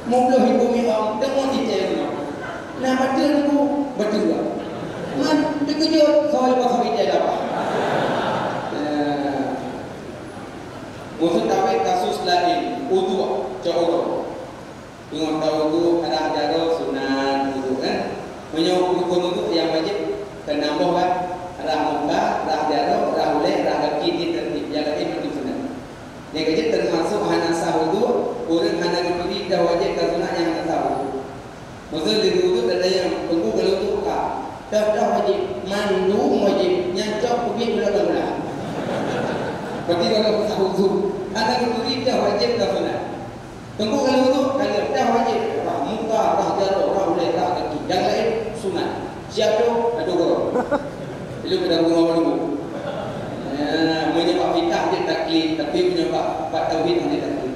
Mungkin bumi orang tengok detail. Nah betul tu betul tak? Man dikejut soal pasal detail apa? Maksud tapi kasus lain wudu cawro. Tengok tahu tu ada jaro sunat wudu kan. Menyuruh wudu yang wajib kenambah kan. Rah muka, rah jaro, rah ulek, rah kaki di tertib. Yang lain itu sunat. Yang kecil termasuk hanasah wudu. Orang hana berdiri dah wajib ke sunat yang hanasah wudu. Maksud di wudu ada yang tunggu kalau tu dah wajib mandu wajib nyancok pergi bulan-bulan. Berarti kalau tak wudu, anak berdiri dah wajib dah sunat. Tunggu kalau wudu, kalau dah wajib rah muka, rah jaro, rah ulek, rah kaki. Yang lain sunat. Siap tu, aduh korang. Itu kita ngomong dulu. Menyebab fitah dia taklid, tapi menyebab tauhid dia taklid.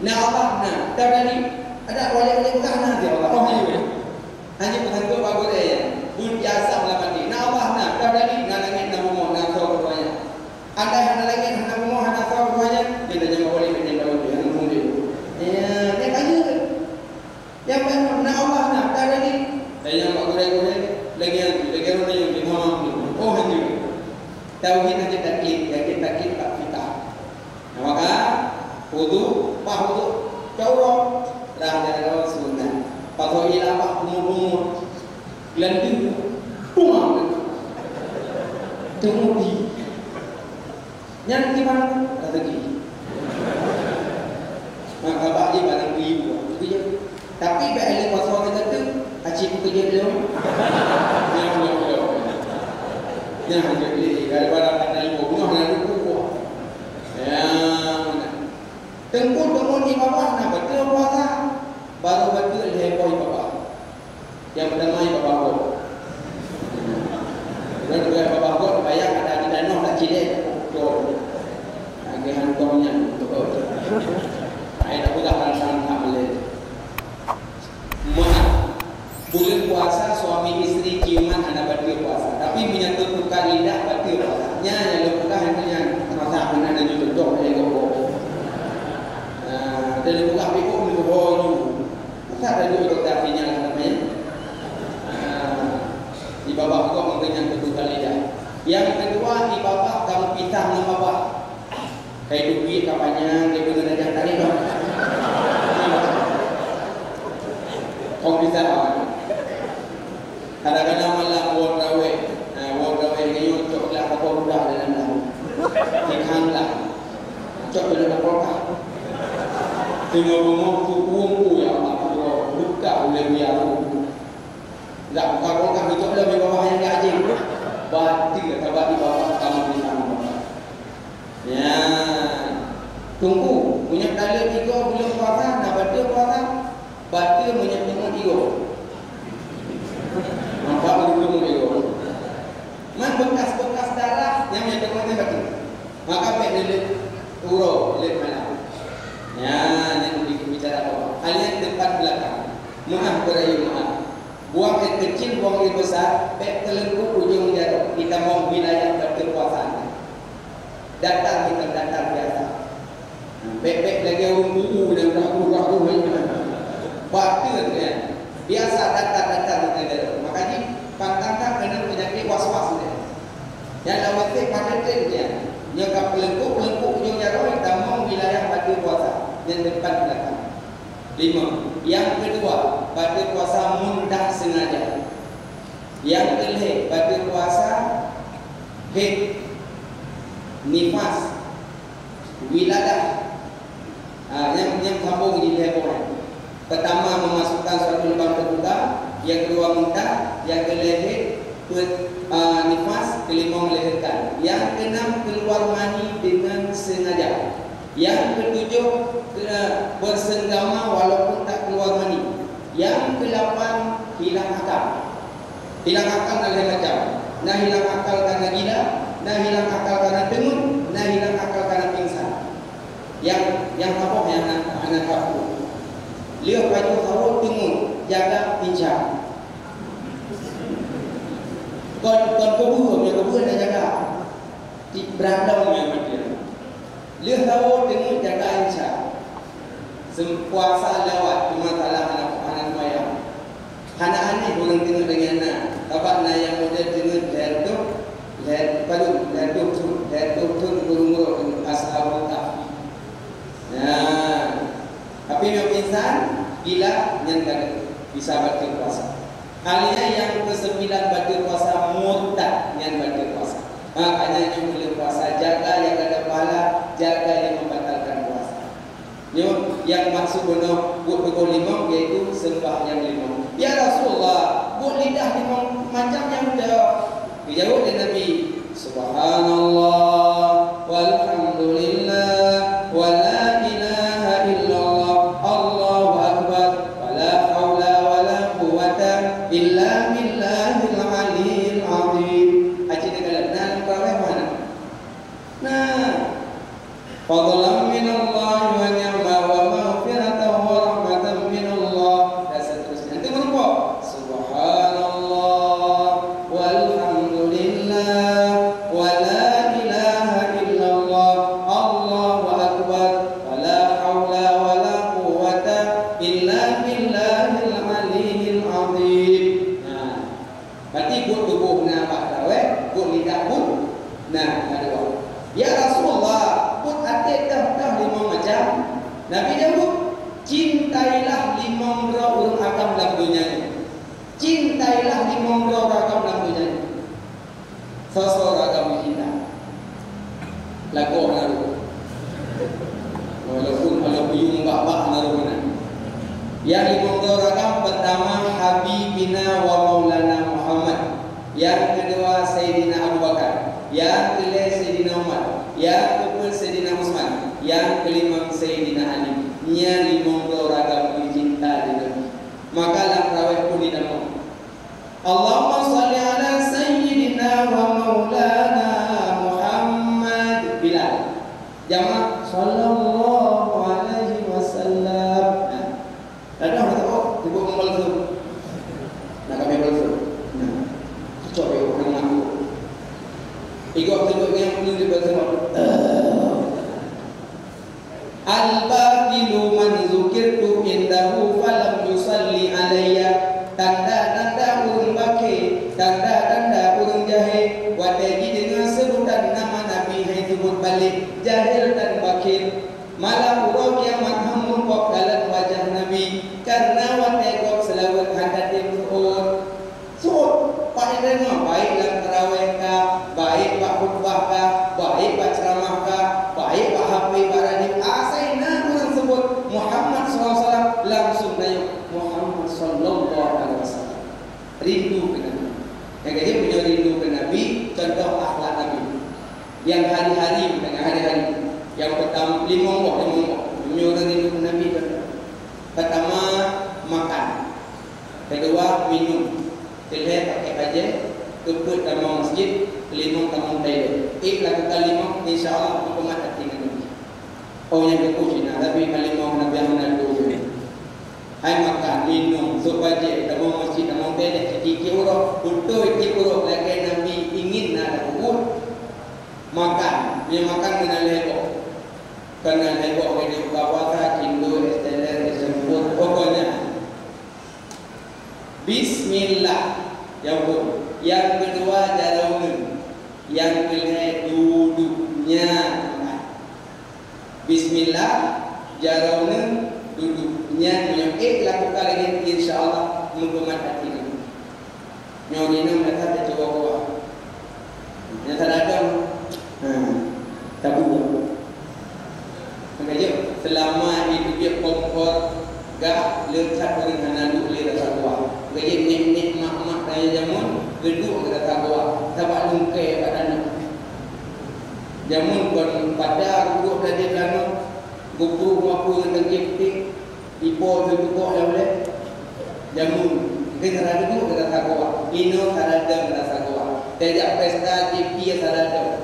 Nah Allah, tak tadi ada wali-wali bukan dia Allah. Oh hanya penentu bagus dia. Bul jasa melamati. Nah Allah, tak tadi nak langit nak bumi nak surga banyak. Ada hana langit hana bumi hana surga banyak. Dia dah jumpa wali dia tahu dia hana bumi. Dia tanya. Yang benar nak Allah tak tadi. Saya nak goreng-goreng lagi orang yang di mana ni. Oh hanya tauhid hanya taklid, yakin taklid tak fitah. Nah, maka wudu, pak wudu, cawro, rah jaro sunat. Pasal ialah pak umur gelanting, buang, temudi. Yang di mana rezeki. Maka pak je barang ribu, itu je. Tapi bila pasal kita tu, acik kerja belum. Yang jadi daripada kata ibu bunuh dan lupa. Tengku di bawah nak betul puasa baru betul heboh bawah. Yang pertama bawah kau. Dan juga bawah kau bayar ada di danau tak cilek kau. Agihan kau nya betul. Ai tak boleh kan tak boleh. Bulan puasa suami isteri ciuman anak batil puasa. Tapi menyangkut tukar lidah batil puasa. Yang lepas hanya masa benar dan juga yang gopok. Dan lepas itu untuk boyu. Masa ada juga artinya lah namanya. Di bawah kau menyangkut tukar lidah. Yang kedua di bawah kamu pisah dengan bawah. Kayak duit kapannya dia benar yang tadi dong. Kau pisah apa? Kadang-kadang malam buat raweh ni untuk lah apa budak dalam laut. Ikan lah, cok dalam kolkah. Tengok rumah tu kumpul ya Allah, buka oleh biar. Tak buka kolkah itu lebih bawah yang gaji. Bati atau bati bawah kamu di sana. Ya, tunggu punya dalil 3 bulan puasa, nak batal puasa, batal menyebutkan 3. Nampak belum itu. Man bekas-bekas darah yang menyebabkan batin. Maka baik dia urut, dia malam. Ya, yang bicara apa? Kalian depan belakang. Maaf berayu maaf. Buang air kecil, buang air besar, baik telengkup ujung jatuh. Kita mau wilayah berkekuasaan. Datang kita datang biasa. Baik-baik lagi orang buku dan ragu-ragu batu kan. Biasa datang kita. Makanya pantang kena penyakit was-was dia. Yang lawan tu pada dia. Nyokap pelengkup ujung jatuh kita mau wilayah berkekuasaan yang depan belakang. 5. Yang kedua, pada puasa muntah sengaja. Yang kelima, pada puasa haid, nifas, wiladah. Yang sambung di leher. Pertama memasukkan suatu lubang terbuka, yang kedua muntah, yang kelima nifas, kelima melahirkan. Yang keenam keluar mani dengan sengaja. Yang ketujuh bersenggama walaupun tak keluar mani. Yang kedelapan hilang akal. Hilang akal dalam macam. Nah hilang akal karena gila, nah hilang akal karena dengun, nah hilang akal karena pingsan. Yang apa yang anak kapu. Lihat baju kau dengun, jaga pincang. Kon kubur dah jaga. Di berandau yang betul. Lihat tahu dengan jaga insya. Sempuasa lewat cuma salah anak mayang. Anak-anak orang tengok dengan nak. Bapak nak yang model dengan leher tu guru-guru dengan ashabul kahfi. Nah, tapi yang insan gila yang tak bisa berpuasa. Halnya yang ke-9 berpuasa murtad yang berpuasa. Makanya yang boleh puasa jaga yang ada pahala, jaga yang membatalkan puasa. Yang maksud benar buat pukul 5 iaitu sembahyang 5. Ya Rasulullah, buat lidah 5 macam yang dah dijawab oleh Nabi. Subhanallah walhamdulillah wa la ilaha illallah Allahu akbar wa la haula wa la quwwata illa billahil aliyyil azim. Fadlan min Allah wa ni'ma wa maghfiratan wa rahmatan min Allah. Dan seterusnya. Itu berupa Subhanallah walhamdulillah wa la ilaha illallah Allahu akbar wa la haula wa la quwwata illa billahil aliyyil azim. Nah, berarti buat tubuh nak dah buat lidah pun nah ada. Ya Rasulullah, pun atik dah 5 macam. Nabi jawab, cintailah 5 orang agam dalam dunia ini. Cintailah 5 orang agam dalam dunia ini. Seseorang agam kita. Lagu naruh. Walaupun kalau buyung bapak naruh mana. Yang 5 orang agam pertama Habibina wa Maulana Muhammad. Yang kedua Sayyidina Abu Bakar. Yang kelima Sayyidina Umar. Yang keempat Sayyidina Utsman. Yang kelima Sayyidina Ali. Nya 5 orang dicinta dengan. Maka dalam tarawih pun dinamakan Allahumma shalli ala Sayyidina wa Maulana Muhammad. Bilal jamaah sallallahu alaihi wasallam. Ada orang tahu tiba kumpul tu. Nak kami kumpul. Coba orang aku. Ikut tengok yang perlu dibaca. Al-baqilu man zukirtu indahu falam yusalli alayya. Tanda-tanda urung baki, tanda-tanda urung jahil. Wadagi dengan sebutan nama Nabi hai sebut balik jahil dan bakir. Malah urang kiamat hamun kok dalam wajah Nabi karena wategok selawat hadatin suhur. Suhur faedahnya baik dalam tarawih kah, baik pak khutbah kah, baik pak ceramah kah, baik pak hafiz pak radif. Asaina orang sebut Muhammad SAW langsung nayuk Muhammad sallallahu alaihi wasallam. Rindu ke Nabi. Yang dia punya rindu ke Nabi, contoh akhlak Nabi. Yang hari-hari dengan hari-hari. Yang pertama 5 punya orang rindu ke Nabi. Pertama makan. Kedua minum. Ketiga pakai baju, keempat tamu masjid, kelima tamu toilet. Lakukan 5, insya-Allah Oh yang ke Cina tapi kalimah Nabi Muhammad dulu. Hai makan minum supaya dalam masjid dalam beda sedikit urut betul sedikit urut lagi Nabi ingin ada kubur makan dia makan kena lebok hidup kawasa Hindu extender disebut pokoknya Bismillah yang kedua jaraun yang ketiga duduknya Bismillah jaraun duduknya lakukan lagi insyaAllah menggumat hati ini nyawin mereka ada coba yang terhadap tabu makanya selama itu dia komfort gak lekat dengan anak boleh rasa kuat makanya nek mak daya jamun geduk rasa kuat tak lungkai pada anak jamun kon pada duduk tadi belakang gupu mapu dengan kipik ipo duduk yang boleh jamun kita rada duduk rasa kuat ino sarada rasa kuat tidak pesta tipi sarada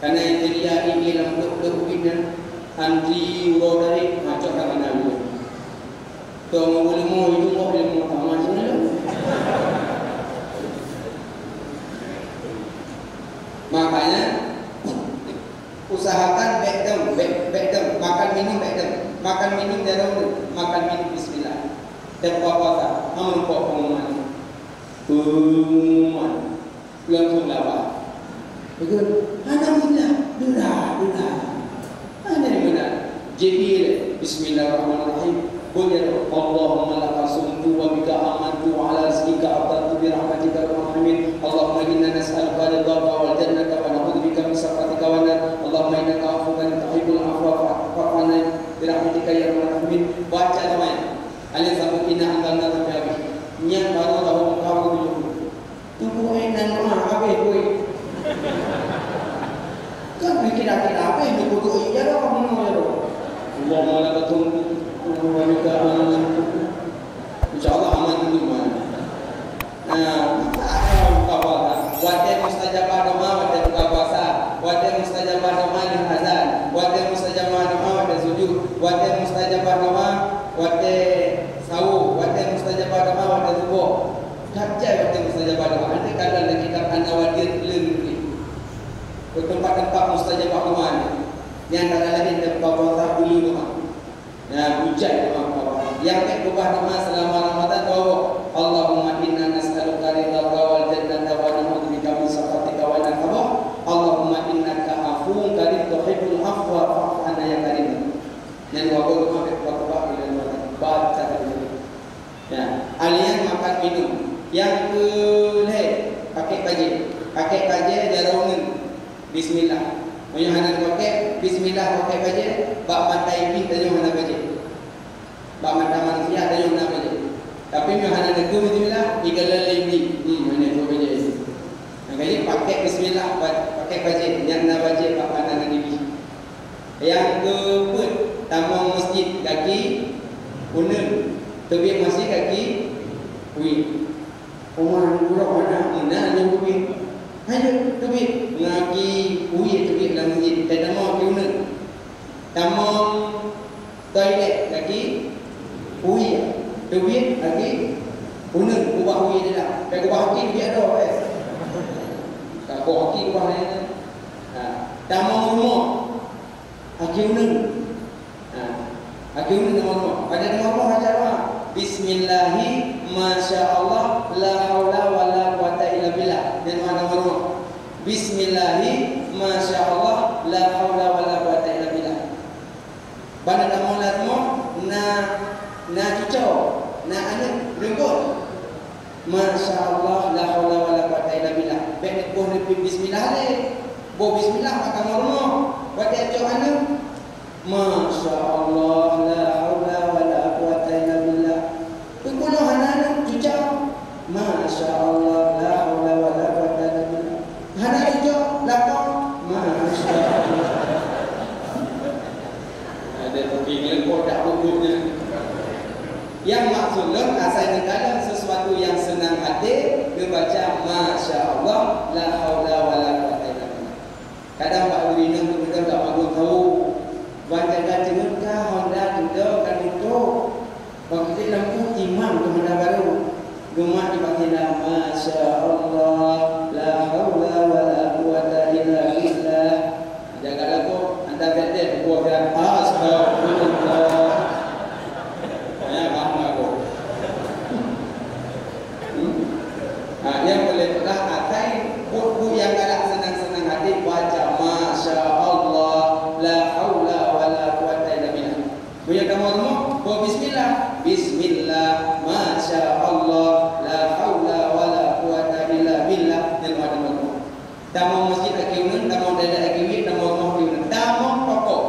karena itu dia ini lembut ubinnya antri uro dari macam apa nalu tu ilmu sama macam makanya usahakan backdown makan minum darah makan minum bismillah dan puasa namun pengumuman langsung lawak betul alhamdulillah dah ada yang benar JB bismillahirrahmanirrahim Qul Allahumma laka sumtu wa bika amantu wa ala rizqika afdaltu bi rahmatika ar-rahmin Allahumma inna nas'aluka ridhaka wal jannata wa na'udzu bika min sakhatika wa nar Allahumma innaka afuwwun tuhibbul afwa fa'fu 'anna bi rahmatika ya arhamar rahimin baca namanya alif lam mim anzalna tabi'ah nyang baru tahu kamu tunggu enak apa kowe kan kira-kira apa yang dibutuh ya kamu mau ya Allahumma laka sumtu wa bika amantu insyaallah aman dulu mah wate mustajabah doa wate buka puasa wate mustajabah doa di azan wate mustajabah doa wate sujud wate mustajabah doa wate sawu wate mustajabah doa wate subuh kaca wate mustajabah doa nanti kadang ada kitab An-Nawadir lembut tempat-tempat mustajabah doa yang antara lain tempat puasa dulu doa hujan doa yang berubah doa selama Ramadan doa Allahumma inna nas'aluka ridhaka wal jannata wa na'udzu bika min sakhatika wa nar Allahumma innaka afuwwun karim tuhibbul afwa fa'fu 'anna ya karim dan wa qul baca ya alian makan minum yang kedua pakai kaji jaraun bismillah punya anak pakai bismillah pakai kaji bak pantai pin tanya mana kaji bak mata manusia tanya mana kaji tapi punya anak itu bismillah igala lagi mana tu kaji kaji pakai bismillah pakai kaji yang nak baca bak pantai lagi yang keempat tamu masjid kaki punun tebi masjid kaki Umar buruk mana yang tebi ayo tebi ngaji tebi dalam masjid dan tamu punun tamu toilet kaki tebi kaki punun ubah dia dah ubah kaki dia ada tak ubah kaki ubah dia tamu rumah kaki punun Akhirnya nama pada nama baca Bismillahi Masya Allah La hawla wa la quwata illa billah dan nama Bismillahi Masya Allah La hawla wa la quwata illa billah pada nama lazim na cucau na anak lembut Masya Allah La hawla wa la quwata illa billah baik boleh bismillah bismillah maka nama pada cucau anak Masya Allah la haula wa la quwata illa billah. Pukul hanan cucau. Masya Allah la haula wa la quwata illa billah. Hanan cucau lakau. Masya Allah. Ada kepingan kodak bukunya. Yang maksudnya asal dalam sesuatu yang senang hati dibaca Masya Allah la haula wa la quwata illa billah. Kadang Pak Wirina tu kita tak mahu tahu baca Gemah dipanggil Masya Allah, la haula wa la quwata illa billah. Jaga lagu anda kata buat yang astagfirullah. Ya faham aku. Yang boleh pernah atai buku yang ada senang-senang hati baca Masya Allah, la haula wa la quwata illa billah. Punya kamu buat bismillah, bismillah, Masya Allah, la haula wa la quwata illa billah. Dan ada tamu masjid akiun, tamu dada akiwi, tamu mau akiun, tamu pokok,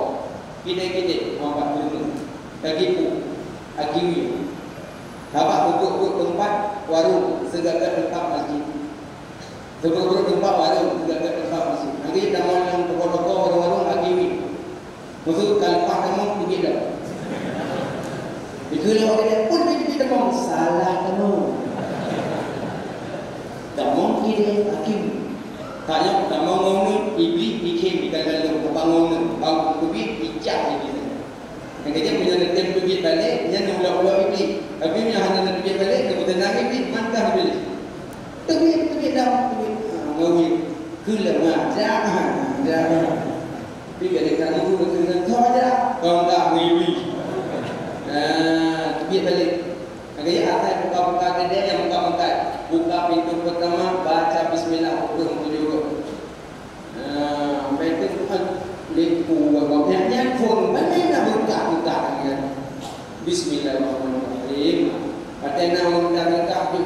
kide-kide, mau pak dulu, kakipu, akiwi, apa untuk tempat warung, segala tempat masjid, segala tempat warung, segala tempat masjid. Nanti tamu yang pokok-pokok warung akiwi, maksud kalau pak tamu begitu. Itu yang orang pun begitu tamu salah tamu, tamu kide akiwi. Tanya pertama ngomong iblis ikhim ikan dalam bangun bang kubik ijah ini. Yang kerja punya netem kubik balik, dia nolak iblis. Tapi punya hanya nebik balik, kemudian nak iblis mantap iblis. Kubik dah kubik ngomong kelemahan jangan. Tapi kalau kamu tu dengan tahu aja, kau dah iblis. Kubik balik. Yang kerja atas buka-buka dia yang buka-buka. Buka pintu pertama, baca bismillah, hukum tujuh. Pintu Tuhan lepu, bapaknya pun banyak nak buka kan. Bismillahirrahmanirrahim. Patena buka tu,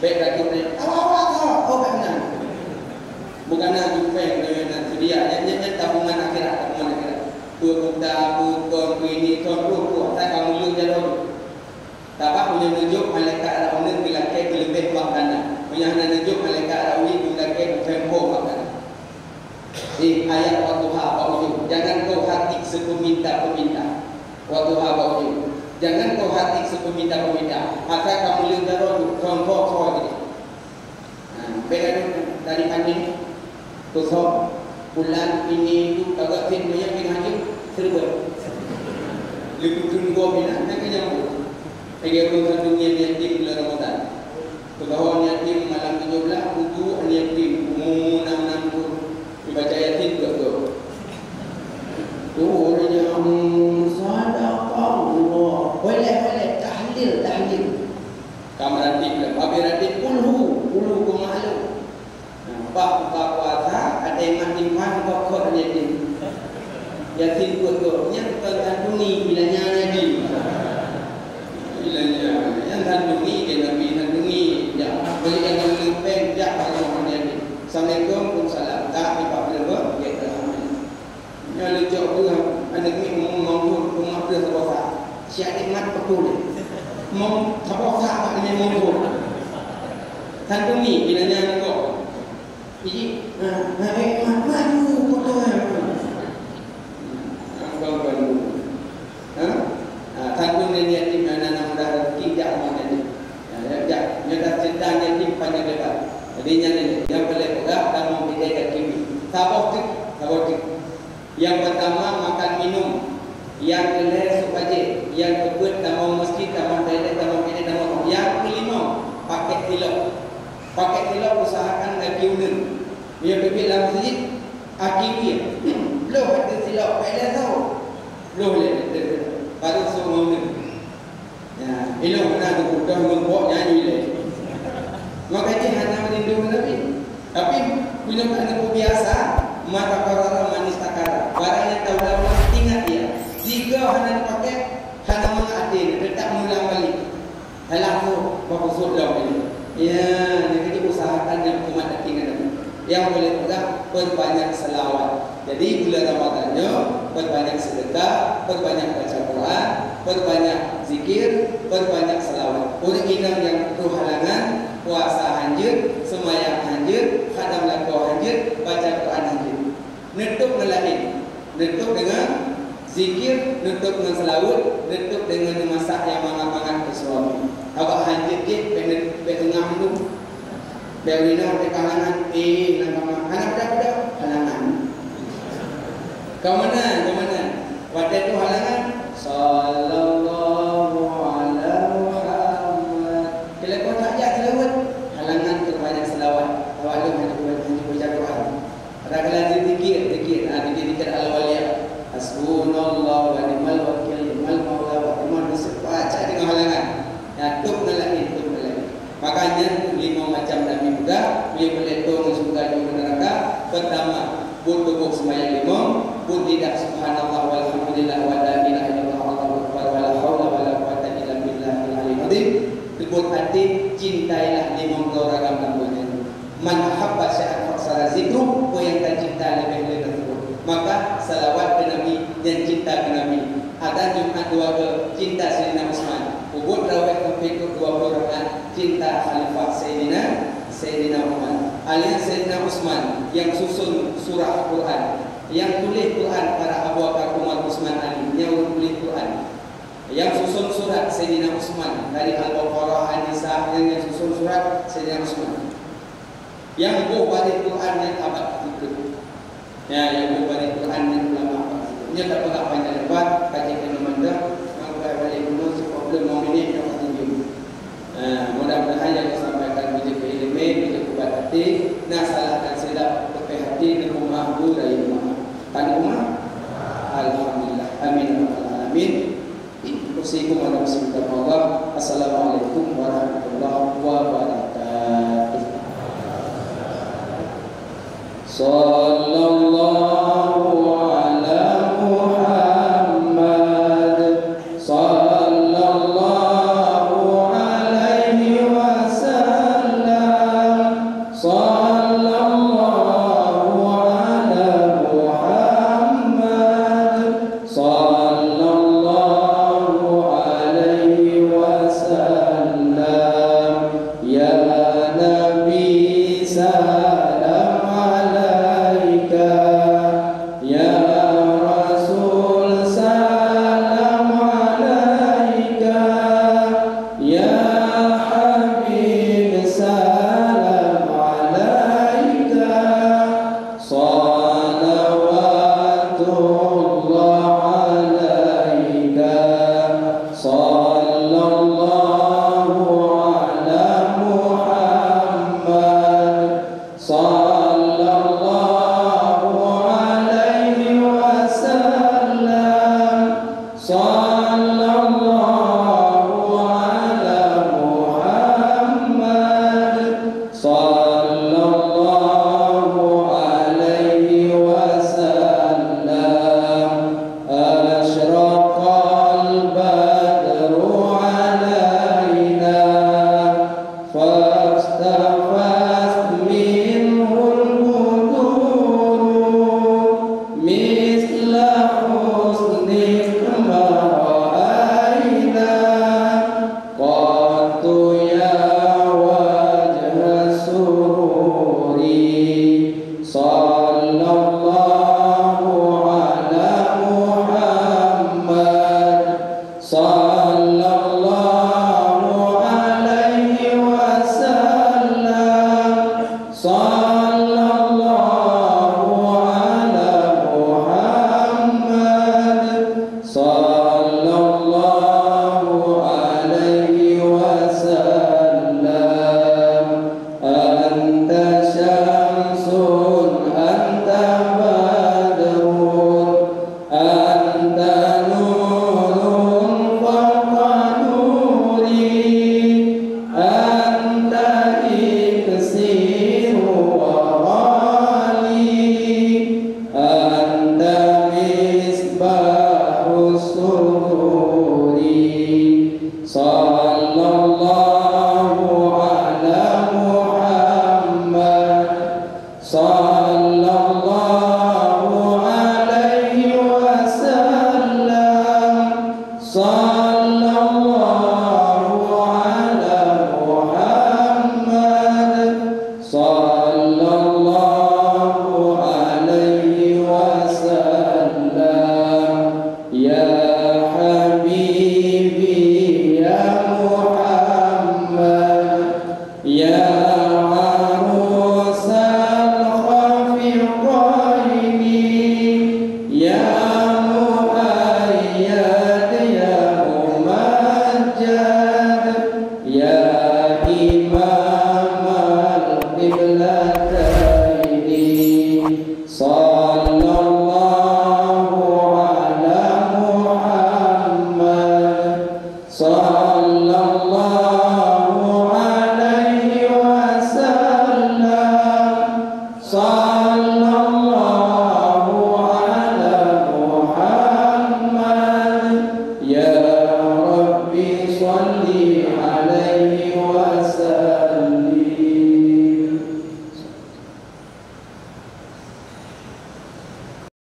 baik dah kita. Awak, oh benar. Bukan nak jumpa dengan sedia. Yang tabungan akhirat. Buka, ini, tuan, saya kamu lu jalan. Tapak punya nunjuk malaikat Arawi bila ke lebih makanan. Punya nunjuk malaikat Arawi bila ke tempo makanan. Ayat waktu haba jangan kau hati sepeminta-peminta. Waktu haba jangan kau hati sepeminta-peminta. Maka kamu lihat contoh ini. Beda dari pandemi. Kusok bulan ini tu agak banyak haji serba. Lebih tunggu bila nak kenyang. Tiga bulan dunia yatim bulan Ramadan. Pegawai yatim malam 17 untuk yatim umum 6 dibaca yatim juga. Turnya sadaqallah. Boleh tahlil. Kamar yatim, babi yatim puluh kumalu. Pak buka puasa ada yang mati pokok yatim. Yatim kuatnya terkandungi bilanya lagi. Yang kandungi dia Nabi kandungi ya beli yang lebih jak kalau dia ni. Assalamualaikum salam tak apa benda ya dalam. Yang lucu tu ada ni ngomong rumah dia terbosa. Siap nikmat betul. Mau terbosa tak ni ngomong. Kandungi bilanya kok. Jadi maju betul. Tanggung dan yatim anak-anak muda tidak menjadi. Nyata cerita yatim panjang lebar. Jadi yang boleh pegang dan membedakan kimi. Tabotik. Yang pertama makan minum. Yang kedua sukaje. Yang kedua tamu masjid, tamu toilet, tamu kini, tamu. Yang kelima pakai tilap usahakan akiunan. Yang kedua masjid akiunan. Loh ada tilap, ada tahu. Loh le. Baru semua ni. Ya, elok nak bukan membuat nyanyi le. Maka dia hanya melindungi Nabi. Tapi punya anak biasa, mata karara manis takara. Barangnya tahu lama ingat dia. Jika hanya pakai hanya mengadil, tetap mulang balik. Halaku bapak sudah ini. Ya, jadi usahakan yang umat tinggal Nabi. Yang boleh pegang perbanyak selawat. Jadi bulan Ramadannya perbanyak sedekah, perbanyak baca Quran, perbanyak zikir, perbanyak selawat. Orang inam yang perlu halangan, puasa hanjir, semayang hanjir, khadam lakau hanjir, baca Quran hanjir. Nutup dengan zikir, nutup dengan selawat, nutup dengan masak yang mangat-mangat ke suami. Awak hanjir dia tengah tu. Berina kalangan anak pada halangan. Kau mana? Waktu itu halangan sallallahu alaihi Muhammad. Kalau kau tak ia berletong surga juga neraka. Pertama, pun tubuh semayang limau, pun tidak subhanallah walhamdulillah wa la ilaha illallah wallahu akbar wa la haula wa la quwwata illa billahil aliyyil azim. Pun hati cintailah limau ragam tambahnya. Man ahabba syai'an faksara zikru, yang tak cinta lebih tersebut. Maka salawat ke Nabi dan cinta ke Nabi. Ada Jumat 2 ke cinta Sayyidina Utsman. Ubud raweh kepitu 20 rakaat cinta Khalifah Sayyidina Umar. Alias Sayyidina Utsman yang susun surah Al-Quran, yang tulis Quran para Abu Bakar, Umar, Utsman, Ali, yang tulis Quran, yang susun surat Sayyidina Utsman dari Al-Baqarah, An-Nisa, yang susun surat Sayyidina Utsman, yang buat Quran yang abad itu, ya, yang buat Quran yang ulama. Ini tak pernah panjang lebar, kajian memandang, maka balik dulu problem mominit yang tinggi. Mudah-mudahan yang disampaikan bijak ilmu, bijak kuat hati, nah salah dan silap tepi hati dengan mahbu dari rumah. Kan rumah? Alhamdulillah. Amin. Amin. Usikum ala bismillah. Assalamualaikum warahmatullahi wabarakatuh. Sallallahu ala Muhammad, sallallahu alaihi wasallam, sallallahu ala Muhammad, sallallahu alaihi wasallam. Ya Nabi salam alaika, ya Rasul salam alaika, ya Habib salam alaika, salawatullah alaika, sallallahu ala Muhammad, sallallahu alaihi wasallam, sallallahu ala Muhammad, sallallahu alaihi wasallam. Asyraqal badru alaina, fastafas minhul buduru, misla husnik ma ra'aina, qattu ya wajha sururi, sallallahu ala Muhammad, sallallahu alaihi wasallam, sallallahu ala Muhammad, sallallahu alaihi wasallam. Anta syamsun, anta badrun, anta nurun fawqa nuri, anta iksiru wa ghali, anta misbahus sururi, sallallahu ala Muhammad, sallallahu alaihi wasallam, sallallahu ala Muhammad, sallallahu alaihi wasallam. Ya Habibi ya Muhammad, ya arusal khafiqaini, ya